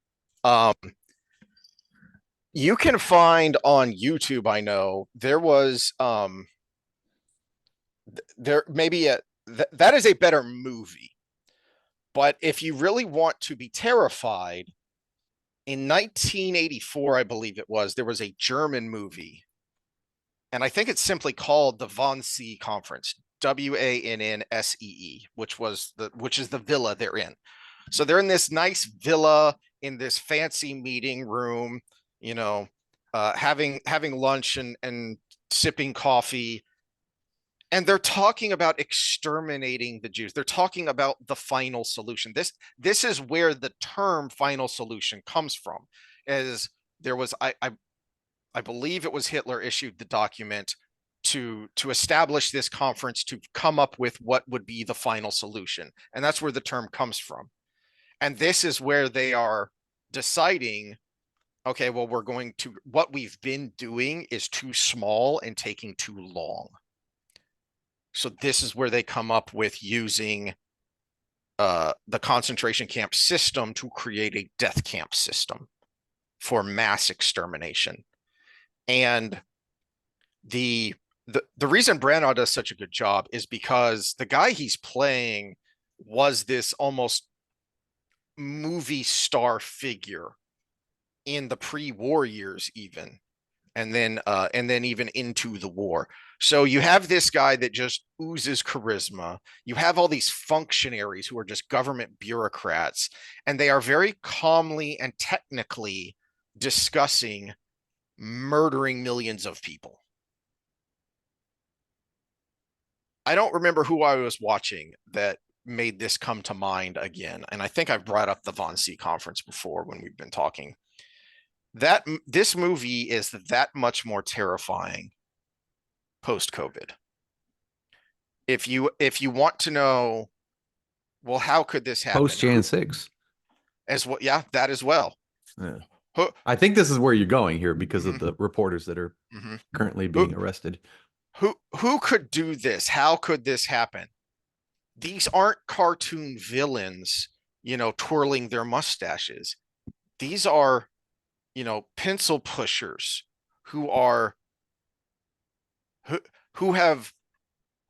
You can find on YouTube, I know, there was there maybe that is a better movie. But if you really want to be terrified, in 1984, I believe it was, there was a German movie, and I think it's simply called the Wannsee Conference, Wannnsee, which is the villa they're in. So they're in this nice villa in this fancy meeting room, you know, having lunch and sipping coffee. And they're talking about exterminating the Jews. They're talking about the final solution. This is where the term final solution comes from. As there was, I believe it was Hitler issued the document to establish this conference to come up with what would be the final solution. And that's where the term comes from. And this is where they are deciding, okay, well, what we've been doing is too small and taking too long. So this is where they come up with using the concentration camp system to create a death camp system for mass extermination. And the reason Branagh does such a good job is because the guy he's playing was this almost movie star figure in the pre-war years, even, and then even into the war. So you have this guy that just oozes charisma. You have all these functionaries who are just government bureaucrats, and they are very calmly and technically discussing murdering millions of people. I don't remember who I was watching that made this come to mind again. And I think I've brought up the Wannsee Conference before when we've been talking. This movie is that much more terrifying post-COVID. If you want to know, well, how could this happen? Post Jan 6. As well, yeah, that as well. Yeah. I think this is where you're going here because of the reporters that are currently being arrested. Who could do this? How could this happen? These aren't cartoon villains, twirling their mustaches. These are, pencil pushers who have,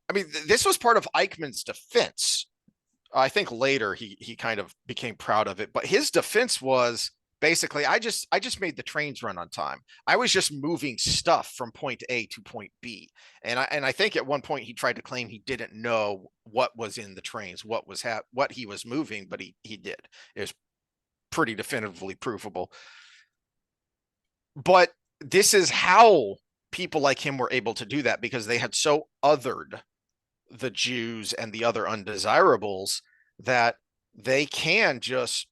I mean, this was part of Eichmann's defense. I think later he kind of became proud of it, but his defense was basically, I just made the trains run on time. I was just moving stuff from point A to point B. And I think at one point he tried to claim he didn't know what was in the trains, what he was moving, but he did. It was pretty definitively provable. But this is how people like him were able to do that, because they had so othered the Jews and the other undesirables that they can just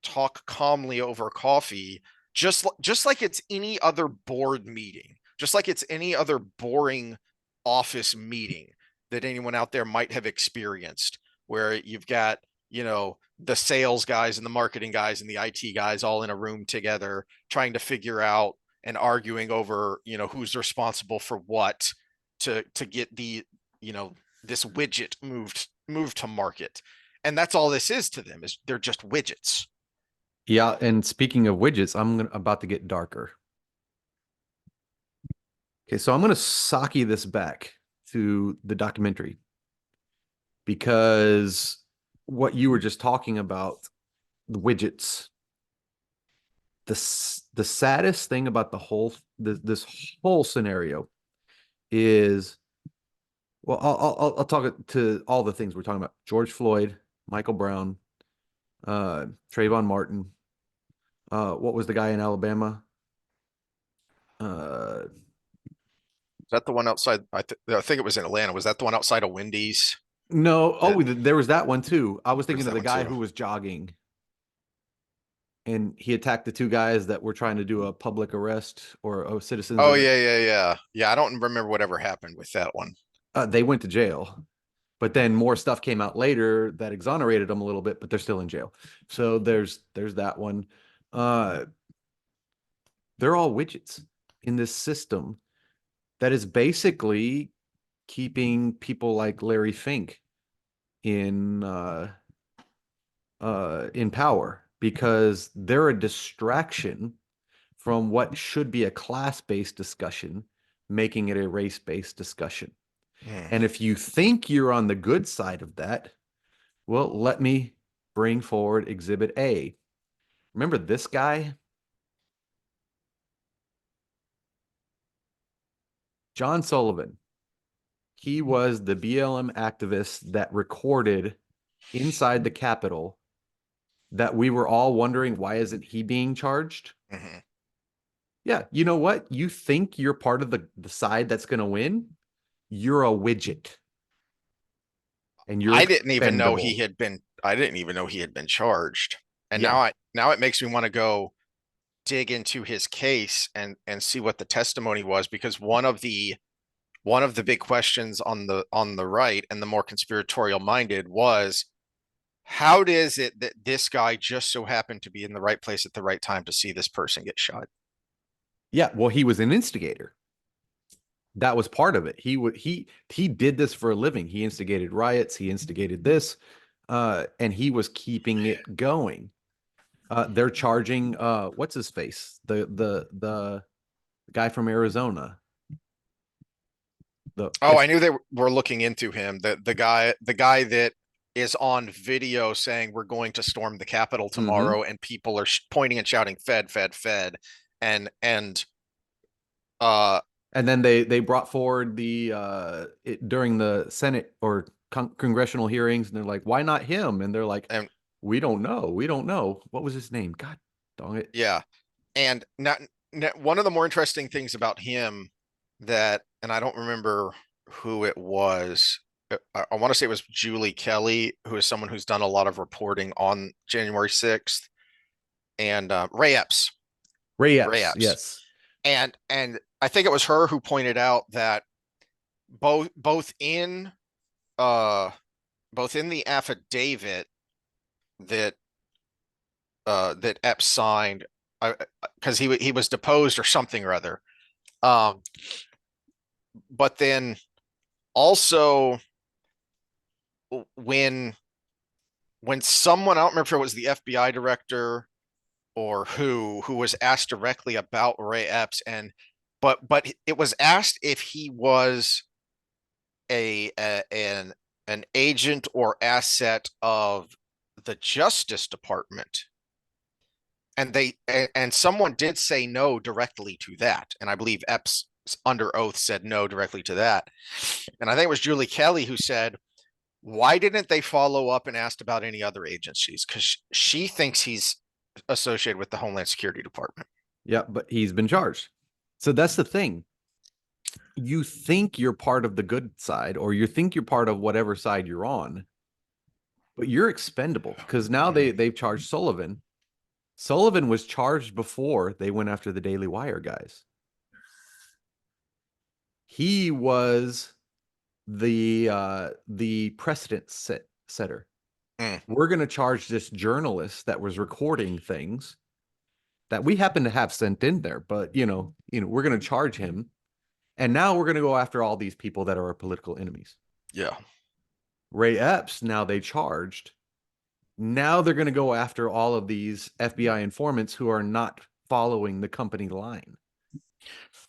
talk calmly over coffee, just like it's any other board meeting, just like it's any other boring office meeting that anyone out there might have experienced, where you've got, the sales guys and the marketing guys and the IT guys all in a room together trying to figure out and arguing over, who's responsible for what to get the, this widget moved to market. And that's all this is to them, is they're just widgets. Yeah, and speaking of widgets, I'm about to get darker. Okay, so I'm going to sake this back to the documentary, because what you were just talking about, the widgets, the saddest thing about this whole scenario is, well, I'll talk to all the things we're talking about: George Floyd, Michael Brown, Trayvon Martin. What was the guy in Alabama? Is that the one outside? I think it was in Atlanta. Was that the one outside of Wendy's? No, oh, there was that one too. I was There's thinking of that the one guy too. who was jogging and he attacked the two guys that were trying to do a public arrest or a citizen's Oh arrest. yeah. I don't remember whatever happened with that one. They went to jail, but then more stuff came out later that exonerated them a little bit, but they're still in jail. So there's that one. Uh, they're all widgets in this system that is basically keeping people like Larry Fink in in power because they're a distraction from what should be a class-based discussion, making it a race-based discussion. Hmm. And if you think you're on the good side of that, well, let me bring forward Exhibit A. Remember this guy? John Sullivan. He was the BLM activist that recorded inside the Capitol that we were all wondering, why isn't he being charged? Mhm. Yeah, you know what? You think you're part of the side that's going to win? You're a widget. And you're I didn't even know he expendable. had been. I didn't even know he had been charged. And Yeah. now it makes me want to go dig into his case and see what the testimony was, because one of the big questions on the right and the more conspiratorial minded was, how is it that this guy just so happened to be in the right place at the right time to see this person get shot? Yeah, well, he was an instigator. That was part of it. He did this for a living. He instigated riots, he instigated this, and he was keeping it going. They're charging what's his face? The guy from Arizona. The Oh, I knew they were looking into him. The guy that is on video saying we're going to storm the Capitol Mhm. tomorrow, and people are pointing and shouting "Fed, Fed, Fed," and uh And then they brought forward the during the Senate or congressional hearings, and they're like, "Why not him?" And they're like, and "We don't know. We don't know. What was his name? God dang it." yeah, and not one of the more interesting things about him that, and I don't remember who it was. I want to say it was Julie Kelly, who is someone who's done a lot of reporting on January 6th, and Ray Epps. Ray Ray Epps, Epps. yes. And I think it was her who pointed out that both in uh both in the affidavit that that Epps signed, because he was deposed or something or other, um but then also when someone, I don't remember if it was the FBI director or who was asked directly about Ray Epps, and but it was asked if he was an agent or asset of the Justice Department, and someone did say no directly to that, and I believe Epps under oath said no directly to that, and I think it was Julie Kelly who said, why didn't they follow up and asked about any other agencies, because she thinks he's associated with the Homeland Security Department. Yeah, but he's been charged. So that's the thing. You think you're part of the good side, or you think you're part of whatever side you're on, but you're expendable because now they've charged Sullivan. Sullivan was charged before they went after the Daily Wire guys. He was the precedent setter. Mm. We're going to charge this journalist that was recording things that we happen to have sent in there, but we're going to charge him, and now we're going to go after all these people that are our political enemies. Yeah. Ray Epps, now they charged. Now they're going to go after all of these FBI informants who are not following the company line.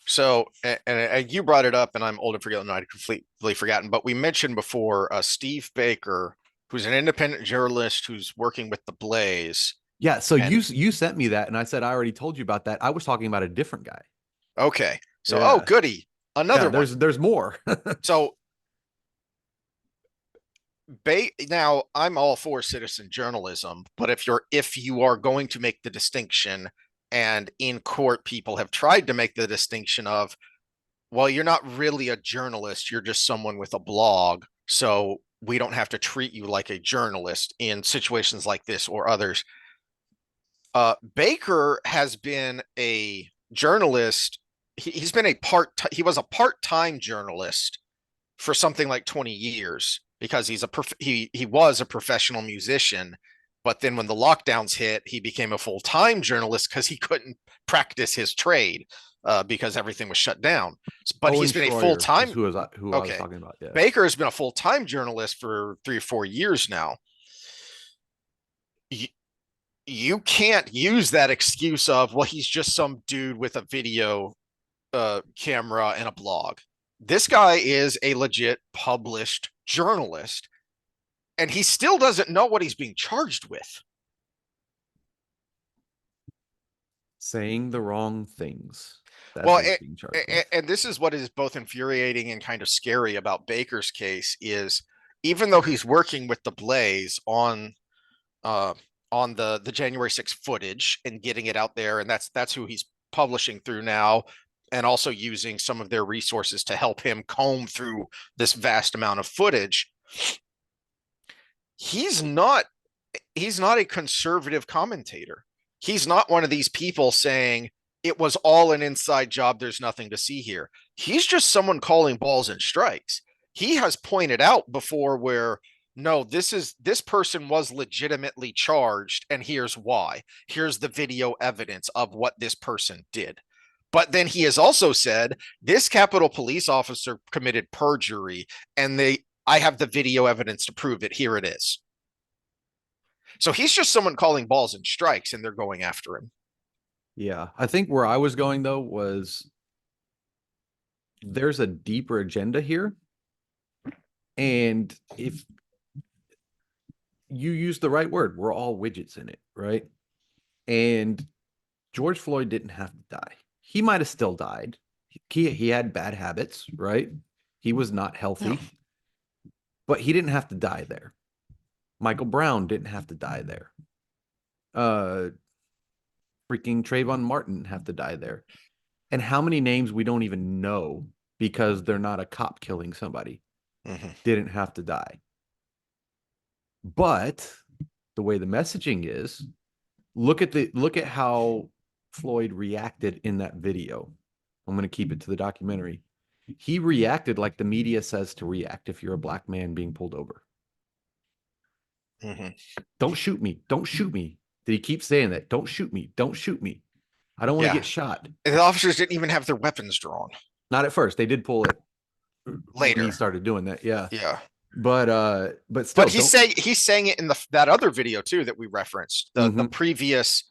So, and you brought it up, and I'm old and forgetting, I'd completely forgotten, but we mentioned before Steve Baker, who's an independent journalist who's working with the Blaze. Yeah, so And you sent me that, and I said I already told you about that. I was talking about a different guy. okay, so Yeah, goody, yeah. another one. There's more. So now I'm all for citizen journalism, but if you are going to make the distinction, and in court people have tried to make the distinction of, well, you're not really a journalist, you're just someone with a blog, so we don't have to treat you like a journalist in situations like this or others. Baker has been a journalist. He's been he was a part-time journalist for something like 20 years because he was a professional musician. But then when the lockdowns hit, he became a full-time journalist because he couldn't practice his trade because everything was shut down. But Owen he's been a Schroyer is full-time. who I was Okay. talking about. Yeah. Baker has been a full-time journalist for 3 or 4 years now. You can't use that excuse of, well, he's just some dude with a video camera and a blog. This guy is a legit published journalist, and he still doesn't know what he's being charged with. Saying the wrong things. That's Well, what he's being charged with. and this is what is both infuriating and kind of scary about Baker's case is even though he's working with the Blaze uh, on the January 6th footage and getting it out there, and that's who he's publishing through now, and also using some of their resources to help him comb through this vast amount of footage. He's not a conservative commentator. He's not one of these people saying it was all an inside job, there's nothing to see here. He's just someone calling balls and strikes. He has pointed out before where no, this person was legitimately charged, and here's why. Here's the video evidence of what this person did. But then he has also said this Capitol Police officer committed perjury, and I have the video evidence to prove it. Here it is. So he's just someone calling balls and strikes, and they're going after him. Yeah. I think where I was going, though, was there's a deeper agenda here. And if you use the right word, we're all widgets in it, right? And George Floyd didn't have to die. He might have still died. He had bad habits, right? He was not healthy, but he didn't have to die there. Michael Brown didn't have to die there. Freaking Trayvon Martin have to die there. And how many names we don't even know because they're not a cop killing somebody didn't have to die. But the way the messaging is, look at how Floyd reacted in that video. I'm going to keep it to the documentary. He reacted like the media says to react if you're a black man being pulled over. Don't shoot me. Don't shoot me. Did he keep saying that? Don't shoot me. Don't shoot me. I don't want to get shot. And the officers didn't even have their weapons drawn. Not at first. They did pull it later. When he started doing that. Yeah. Yeah. But still, he's saying it in that other video too that we referenced, the previous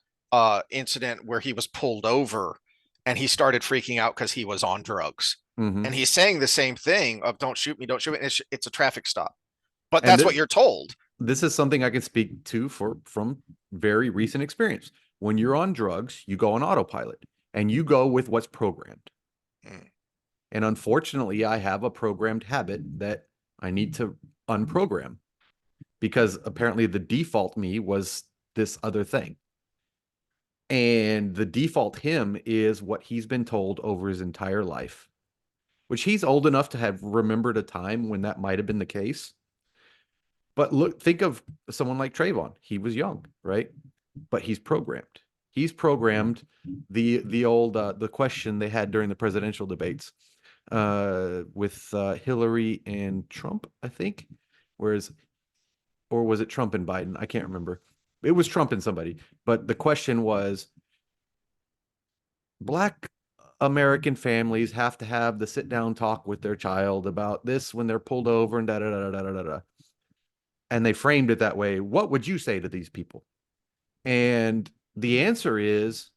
incident where he was pulled over and he started freaking out because he was on drugs. And he's saying the same thing of don't shoot me, don't shoot me. It's a traffic stop. But that's what you're told. This is something I can speak to from very recent experience. When you're on drugs, you go on autopilot and you go with what's programmed. And unfortunately, I have a programmed habit that I need to unprogram because apparently the default me was this other thing. And the default him is what he's been told over his entire life, which he's old enough to have remembered a time when that might have been the case. But think of someone like Trayvon. He was young, right? But he's programmed. He's programmed the old the question they had during the presidential debates with Hillary and Trump, I think. Or was it Trump and Biden? I can't remember. It was Trump and somebody. But the question was, Black American families have to have the sit-down talk with their child about this when they're pulled over and da-da-da-da-da-da-da. And they framed it that way. What would you say to these people? And the answer is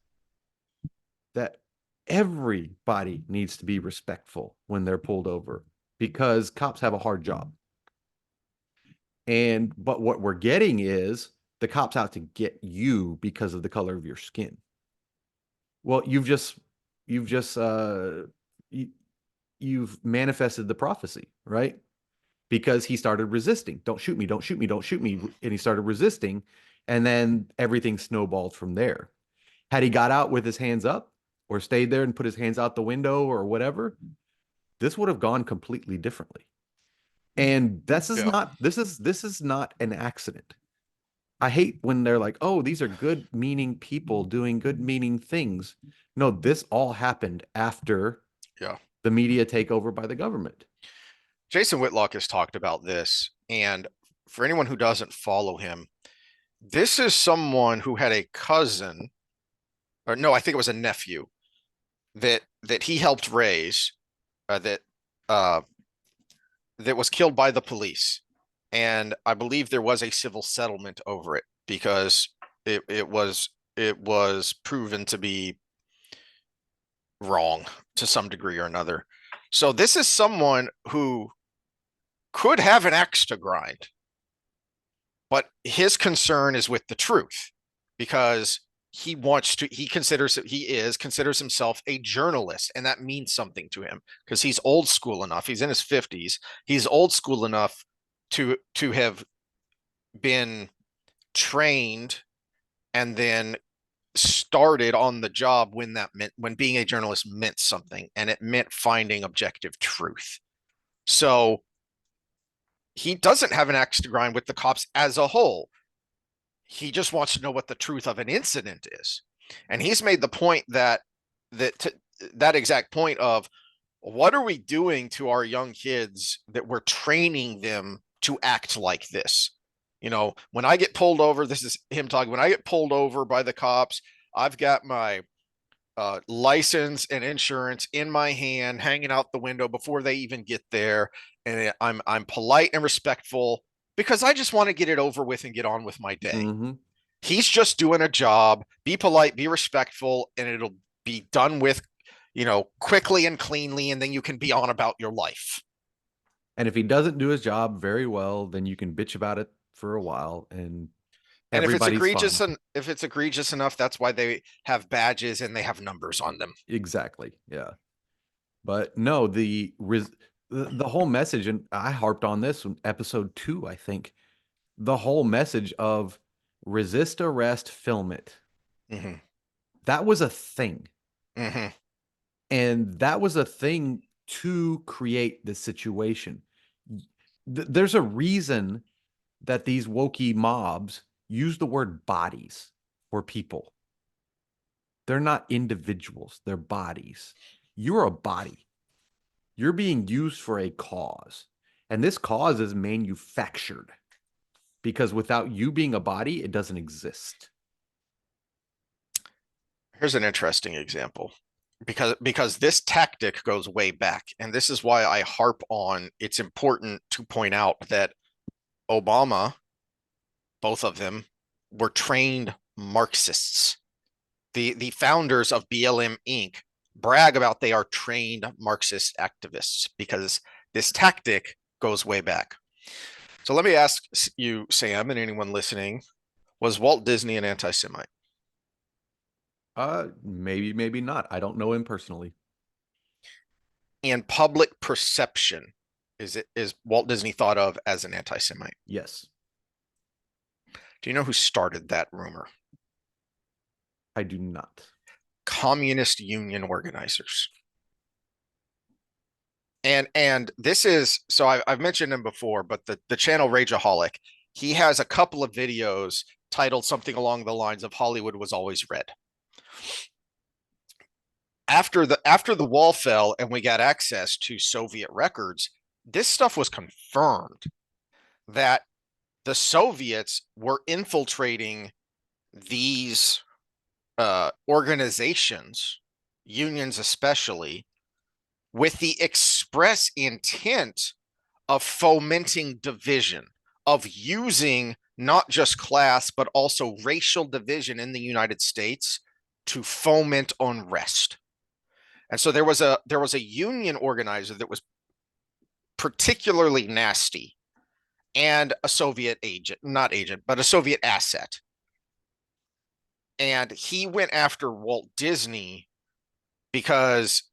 that everybody needs to be respectful when they're pulled over because cops have a hard job. But what we're getting is the cops out to get you because of the color of your skin. Well, you've manifested the prophecy, right? Because he started resisting. Don't shoot me, don't shoot me, don't shoot me. And he started resisting. And then everything snowballed from there. Had he got out with his hands up or stayed there and put his hands out the window or whatever, this would have gone completely differently. And this is Yeah. not this is not an accident. I hate when they're like, "Oh, these are good meaning people doing good meaning things." No, this all happened after Yeah. the media takeover by the government. Jason Whitlock has talked about this. And for anyone who doesn't follow him, this is someone who had a cousin, or no, I think it was a nephew that he helped raise, that uh, that was killed by the police. And I believe there was a civil settlement over it because it was proven to be wrong to some degree or another. So this is someone who could have an axe to grind, but his concern is with the truth because he considers himself a journalist, and that means something to him because he's old school enough. He's in his 50s. He's old school enough to have been trained and then started on the job when being a journalist meant something, and it meant finding objective truth. So he doesn't have an axe to grind with the cops as a whole. He just wants to know what the truth of an incident is. And he's made the point that exact point of, what are we doing to our young kids that we're training them to act like this? When I get pulled over, this is him talking, when I get pulled over by the cops, I've got my license and insurance in my hand, hanging out the window before they even get there. And I'm polite and respectful because I just want to get it over with and get on with my day. Mm-hmm. He's just doing a job. Be polite, be respectful, and it'll be done with, quickly and cleanly, and then you can be on about your life. And if he doesn't do his job very well, then you can bitch about it for a while, and And everybody's fine. if it's egregious enough, that's why they have badges and they have numbers on them. Exactly. Yeah. But no, the whole message, and I harped on this in episode 2, I think. The whole message of resist arrest, film it. Mm-hmm. That was a thing. Mm-hmm. And that was a thing to create the situation. There's a reason that these wokey mobs use the word bodies for people. They're not individuals, they're bodies. You're a body. You're being used for a cause. And this cause is manufactured because without you being a body, it doesn't exist. Here's an interesting example because this tactic goes way back, and this is why I harp on it's important to point out that Obama, both of them, were trained Marxists. The founders of BLM Inc. brag about they are trained Marxist activists because this tactic goes way back. So let me ask you, Sam, and anyone listening, was Walt Disney an anti-Semite? Maybe not. I don't know him personally. And public perception, is Walt Disney thought of as an anti-Semite? Yes. Do you know who started that rumor? I do not. Communist union organizers. And this is, so I've mentioned him before, but the channel Rageaholic, he has a couple of videos titled something along the lines of Hollywood was always red. After the wall fell and we got access to Soviet records, this stuff was confirmed that the Soviets were infiltrating these organizations, unions especially, with the express intent of fomenting division, of using not just class, but also racial division in the United States to foment unrest. And so there was a union organizer that was particularly nasty and a Soviet agent, not agent, but a Soviet asset. And he went after Walt Disney because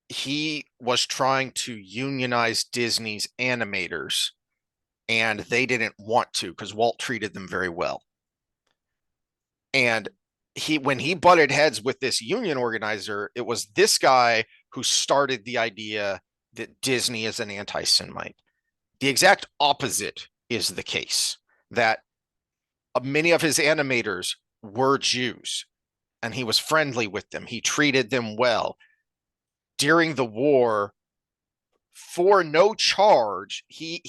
he was trying to unionize Disney's animators, and they didn't want to because Walt treated them very well. And when he butted heads with this union organizer, it was this guy who started the idea that Disney is an anti-Semite. The exact opposite is the case, that many of his animators were Jews and he was friendly with them. He treated them well. During the war, for no charge, he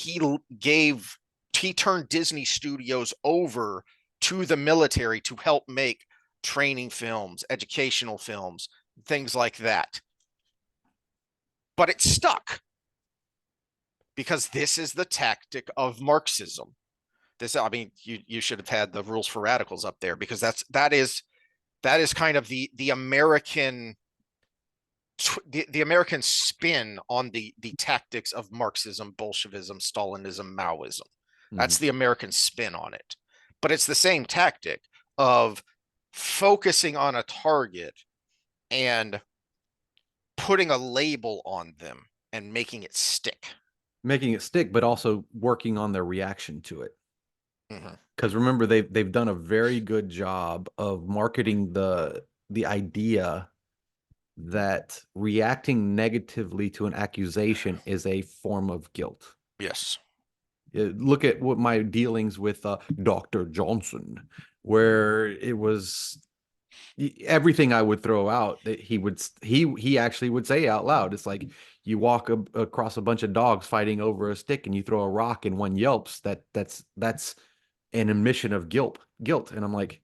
turned Disney Studios over to the military to help make training films, educational films, things like that. But it stuck because this is the tactic of Marxism. I mean, you should have had the rules for radicals up there, because that is kind of the American the American spin on the tactics of Marxism, Bolshevism, Stalinism, Maoism. That's the American spin on it. But it's the same tactic of focusing on a target and putting a label on them and making it stick. Making it stick, but also working on their reaction to it. Because remember, they've done a very good job of marketing the idea that reacting negatively to an accusation is a form of guilt. Yes. Look at what my dealings with Dr. Johnson, where it was everything I would throw out that he actually would say out loud. It's like you walk across a bunch of dogs fighting over a stick and you throw a rock and one yelps. That's an admission of guilt. And I'm like,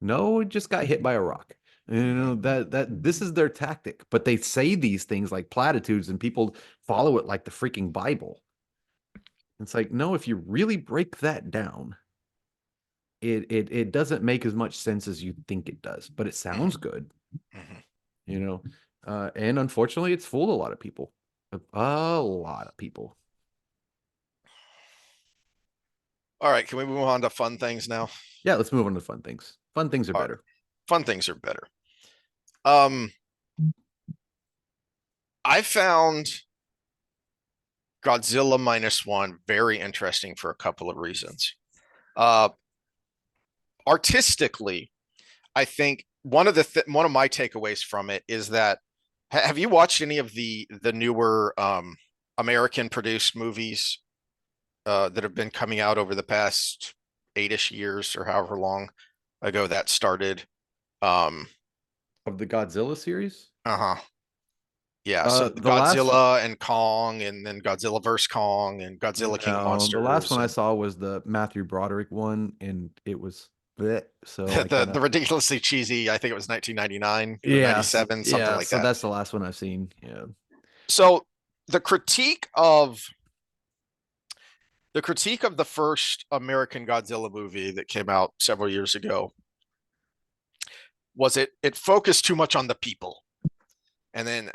no, it just got hit by a rock. You know, that this is their tactic, but they say these things like platitudes and people follow it like the freaking Bible. It's like, no, if you really break that down, it doesn't make as much sense as you think it does, but it sounds good. You know, and unfortunately it's fooled a lot of people. A lot of people. All right, can we move on to fun things now? Yeah, let's move on to fun things. Fun things are All better. right. Fun things are better. I found Godzilla -1 very interesting for a couple of reasons. Artistically, I think one of my takeaways from it is that, have you watched any of the newer American produced movies that have been coming out over the past 8-ish years, or however long ago that started? Of the Godzilla series? Yeah, so the last Godzilla and Kong, and then Godzilla vs. Kong, and Godzilla King of Monsters. The last one I saw was the Matthew Broderick one, and it was bleh, so I the kinda, ridiculously cheesy, I think it was 1999 or yeah, 97, something like so that. that's the last one I've seen. Yeah. So the critique of the first American Godzilla movie that came out several years ago was it focused too much on the people. And then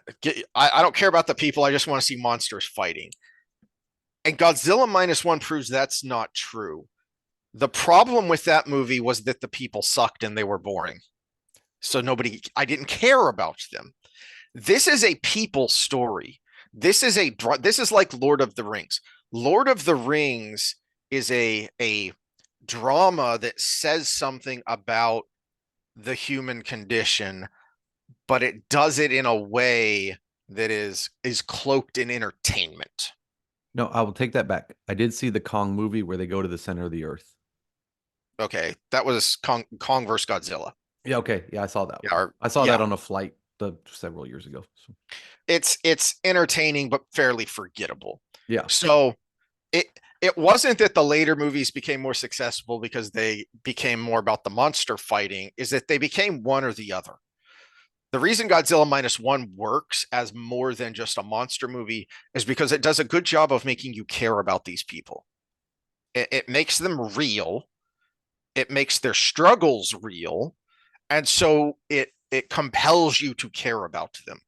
I don't care about the people, I just want to see monsters fighting. And Godzilla -1 proves that's not true. The problem with that movie was that the people sucked and they were boring. So I didn't care about them. This is a people story. This is like Lord of the Rings. Lord of the Rings is a drama that says something about the human condition, but it does it in a way that is cloaked in entertainment. No, I will take that back. I did see the Kong movie where they go to the center of the earth. Okay, that was Kong versus Godzilla. Yeah, okay. Yeah, I saw that. Yeah, I saw that on a flight several years ago. So. It's entertaining but fairly forgettable. Yeah. So it wasn't that the later movies became more successful because they became more about the monster fighting, is that they became one or the other. The reason Godzilla -1 works as more than just a monster movie is because it does a good job of making you care about these people. It makes them real. It makes their struggles real. And so it compels you to care about them.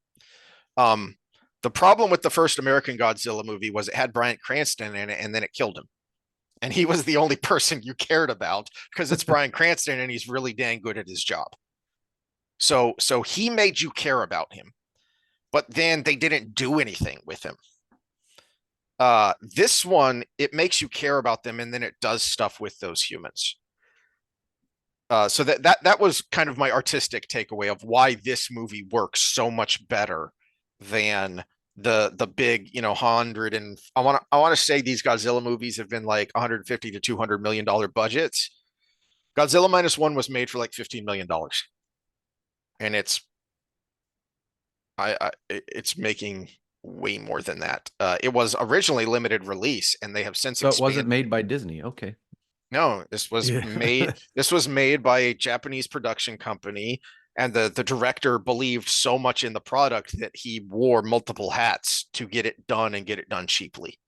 The problem with the first American Godzilla movie was it had Bryan Cranston in it, and then it killed him. And he was the only person you cared about because it's Bryan Cranston and he's really dang good at his job. So he made you care about him, but then they didn't do anything with him. This one, it makes you care about them, and then it does stuff with those humans. So that was kind of my artistic takeaway of why this movie works so much better than the big, 100, and I want to say these Godzilla movies have been like 150 to 200 million dollar budgets. Godzilla minus one was made for like $15 million, and it's making way more than that. It was originally limited release, and they have since So it wasn't expanded. made by Disney. Okay. No, this was Yeah. made. This was made by a Japanese production company, and the director believed so much in the product that he wore multiple hats to get it done and get it done cheaply.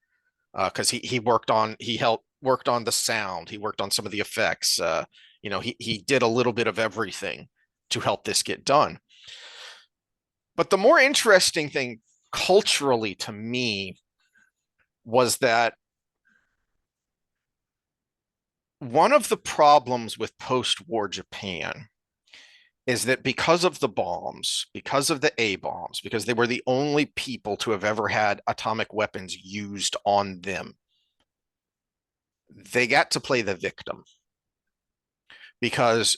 Because he helped worked on the sound, he worked on some of the effects. He did a little bit of everything to help this get done. But the more interesting thing culturally to me was that one of the problems with post-war Japan is that because of the bombs, because of the A bombs, because they were the only people to have ever had atomic weapons used on them, they got to play the victim because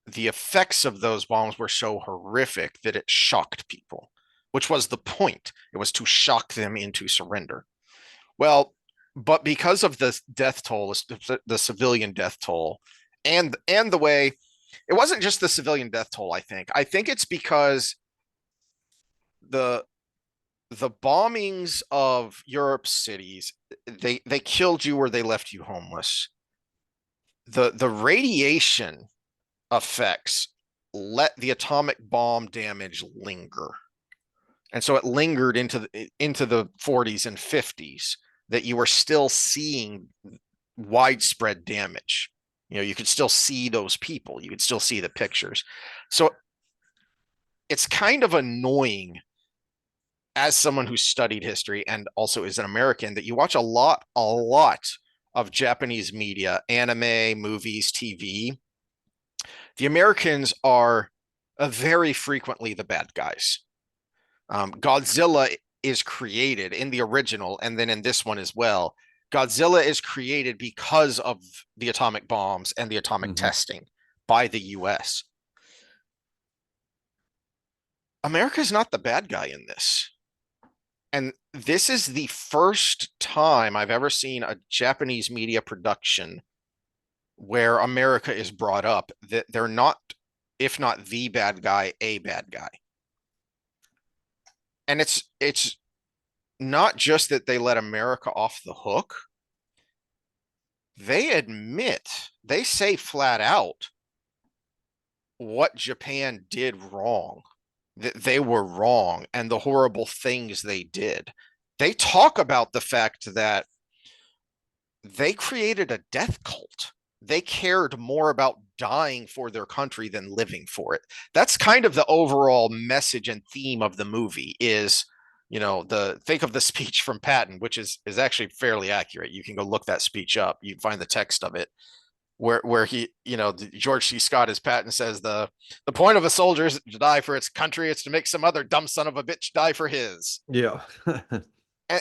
the effects of those bombs were so horrific that it shocked people, which was the point. It was to shock them into surrender. Well, but because of the death toll, the civilian death toll, and the way it wasn't just the civilian death toll, I think it's because the the bombings of Europe's cities, they killed you or they left you homeless. The radiation effects let the atomic bomb damage linger. And so it lingered into the 40s and 50s, that you were still seeing widespread damage. You could still see those people, you could still see the pictures. So it's kind of annoying, as someone who studied history and also is an American, that you watch a lot of Japanese media, anime, movies, TV. The Americans are very frequently the bad guys. Godzilla is created in the original, and then in this one as well. Godzilla is created because of the atomic bombs and the atomic testing by the US. America is not the bad guy in this. And this is the first time I've ever seen a Japanese media production where America is brought up, that they're not, if not the bad guy, a bad guy. And it's not just that they let America off the hook. They say flat out what Japan did wrong, that they were wrong, and the horrible things they did. They talk about the fact that they created a death cult. They cared more about dying for their country than living for it. That's kind of the overall message and theme of the movie is, think of the speech from Patton, which is actually fairly accurate. You can go look that speech up. You can find the text of it where he, George C. Scott as Patton says, the point of a soldier is to die for its country. It's to make some other dumb son of a bitch die for his. Yeah.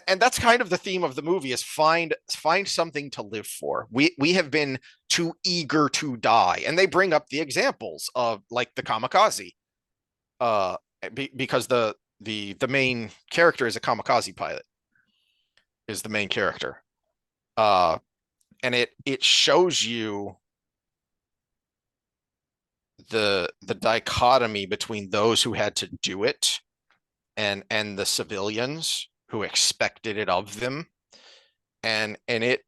And that's kind of the theme of the movie, is find something to live for. We have been too eager to die, and they bring up the examples of like the kamikaze, because the main character is a kamikaze pilot, is the main character, and it shows you the dichotomy between those who had to do it and the civilians who expected it of them. And it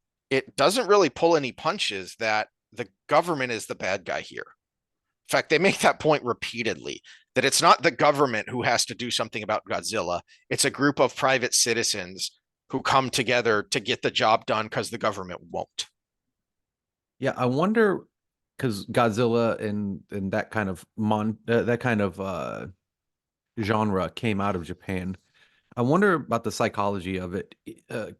doesn't really pull any punches that the government is the bad guy here. In fact, they make that point repeatedly, that it's not the government who has to do something about Godzilla. It's a group of private citizens who come together to get the job done because the government won't. Yeah, I wonder, because Godzilla and that kind of genre came out of Japan. I wonder about the psychology of it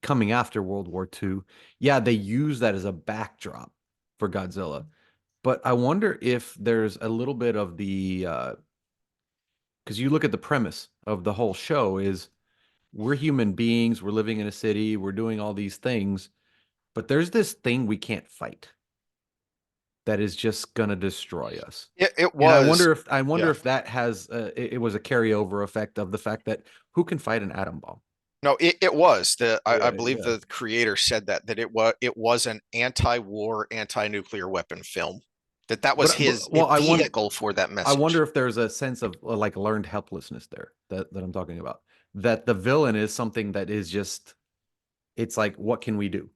coming after World War II. Yeah, they use that as a backdrop for Godzilla, but I wonder if there's a little bit of the because you look at the premise of the whole show is we're human beings, we're living in a city, we're doing all these things, but there's this thing we can't fight. that is just gonna destroy us. It And was. I wonder Yeah. if that has it was a carryover effect of the fact that who can fight an atom bomb? No, it was I Yeah, believe yeah. the creator said that it was an anti-war, anti-nuclear weapon film. That was his Well, vehicle for that I message. wonder if there's a sense of like learned helplessness there that I'm talking about. That the villain is something that is just it's like what can we do?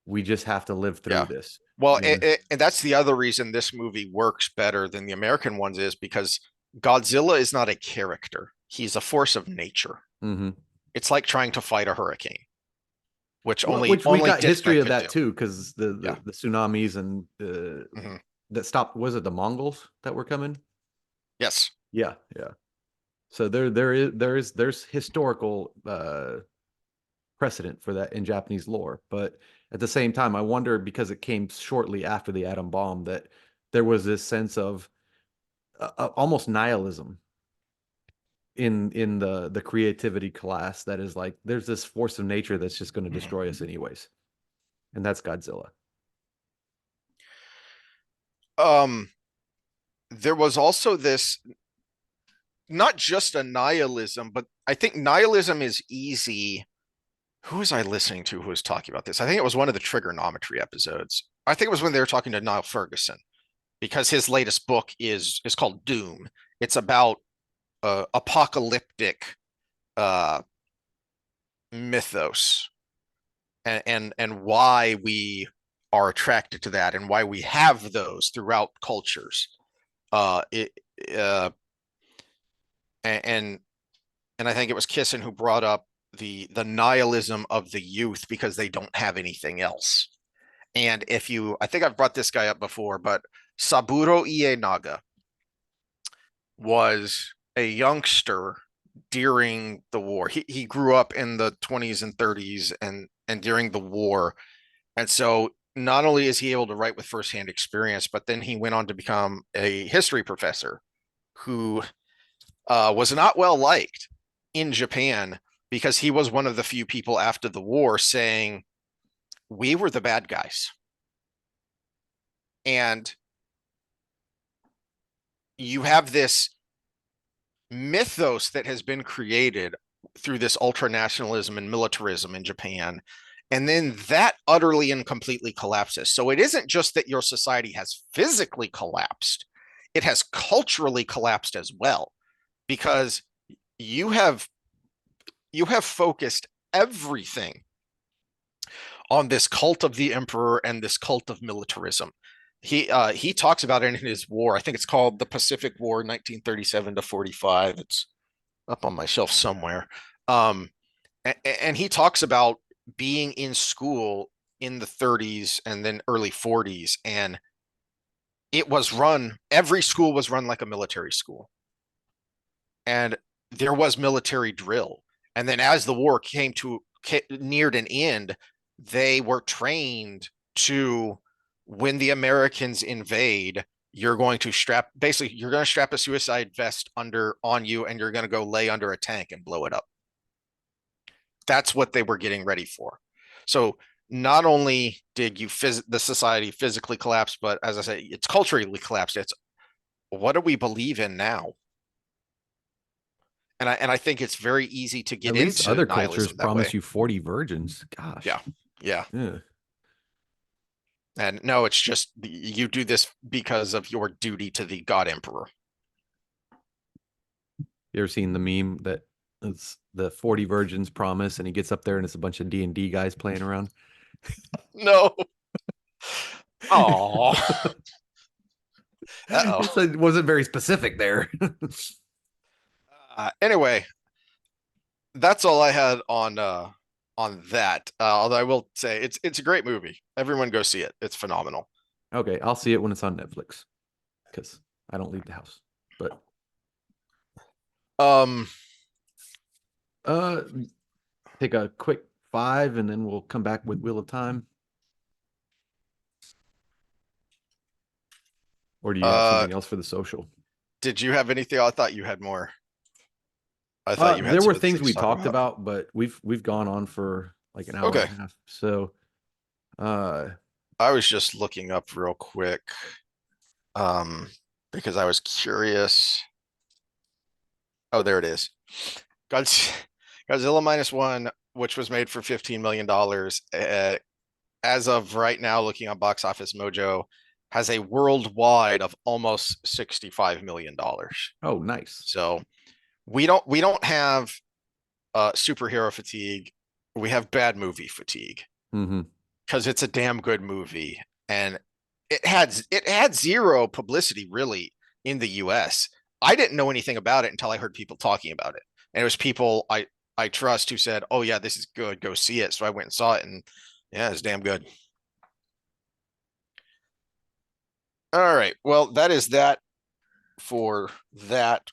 We just have to live through Yeah. this. Well, And and that's the other reason this movie works better than the American ones is because Godzilla is not a character. He's a force of nature. mhm. It's like trying to fight a hurricane, which Which we only got history Ditman of could do. that too, because Yeah. the tsunamis and Hmm. that stopped. Was it the Mongols that were coming? Yes. Yeah, yeah. So there's historical precedent for that in Japanese lore, but at the same time, I wonder because it came shortly after the atom bomb that there was this sense of almost nihilism in the creativity class that is like there's this force of nature that's just going to destroy us anyways, and that's Godzilla. Um, there was also this not just a nihilism, but I think nihilism is easy. Who was I listening to who was talking about this? I think it was one of the trigonometry episodes. I think it was when they were talking to Niall Ferguson because his latest book is called Doom. It's about apocalyptic uh, mythos and why we are attracted to that and why we have those throughout cultures. It and and I think it was Kissen who brought up the nihilism of the youth because they don't have anything else. And if you, I think I've brought this guy up before, but Saburo Ienaga was a youngster during the war. He grew up in the 20s and 30s and during the war. And so not only is he able to write with firsthand experience, but then he went on to become a history professor who was not well liked in Japan because he was one of the few people after the war saying, we were the bad guys. And you have this mythos that has been created through this ultranationalism and militarism in Japan. And then that utterly and completely collapses. So it isn't just that your society has physically collapsed, it has culturally collapsed as well, because you have focused everything on this cult of the emperor and this cult of militarism. He talks about it in his war. I think it's called the Pacific War, 1937 to 45. It's up on my shelf somewhere. And he talks about being in school in the 30s and then early 40s, and it was run. Every school was run like a military school, and there was military drill. And then as the war neared an end, they were trained to when the Americans invade, you're going to strap a suicide vest on you and you're going to go lay under a tank and blow it up. That's what they were getting ready for. So not only did the society physically collapse, but as I say, it's culturally collapsed. It's what do we believe in now? And I think it's very easy to At get least into other cultures nihilism that promise way. you 40 virgins. Gosh. Yeah. Yeah. Yeah. And no, it's just you do this because of your duty to the God Emperor. You ever seen the meme that it's the 40 virgins promise and he gets up there and it's a bunch of D&D guys playing around? No. Oh. Uh-oh. It wasn't very specific there. Anyway, that's all I had on that. Although I will say it's a great movie. Everyone go see it. It's phenomenal. Okay, I'll see it when it's on Netflix because I don't leave the house. But Um, uh take a quick 5 and then we'll come back with Wheel of Time. Or do you have something else for the social? did you have anything? I thought you had more. I thought you had there some were other things we to talk talked about, but we've gone on for like an hour Okay. and a half. So I was just looking up real quick. Because I was curious. Oh, there it is. Godzilla -1, which was made for $15 million. As of right now, looking on Box Office Mojo, has a worldwide of almost $65 million. Oh, nice. So we don't have superhero fatigue. We have bad movie fatigue Mm-hmm. because it's a damn good movie, and it had zero publicity really in the US. I didn't know anything about it until I heard people talking about it. And it was people I trust who said, "Oh yeah, this is good. Go see it." So I went and saw it, and yeah, it's damn good. All right. Well, that is that for that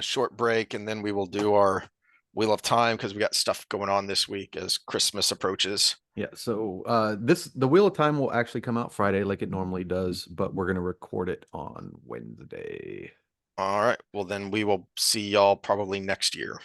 short break, and then we will do our Wheel of Time because we got stuff going on this week as Christmas approaches. Yeah, so the Wheel of Time will actually come out Friday like it normally does, but we're gonna record it on Wednesday. All right. Well, then we will see y'all probably next year.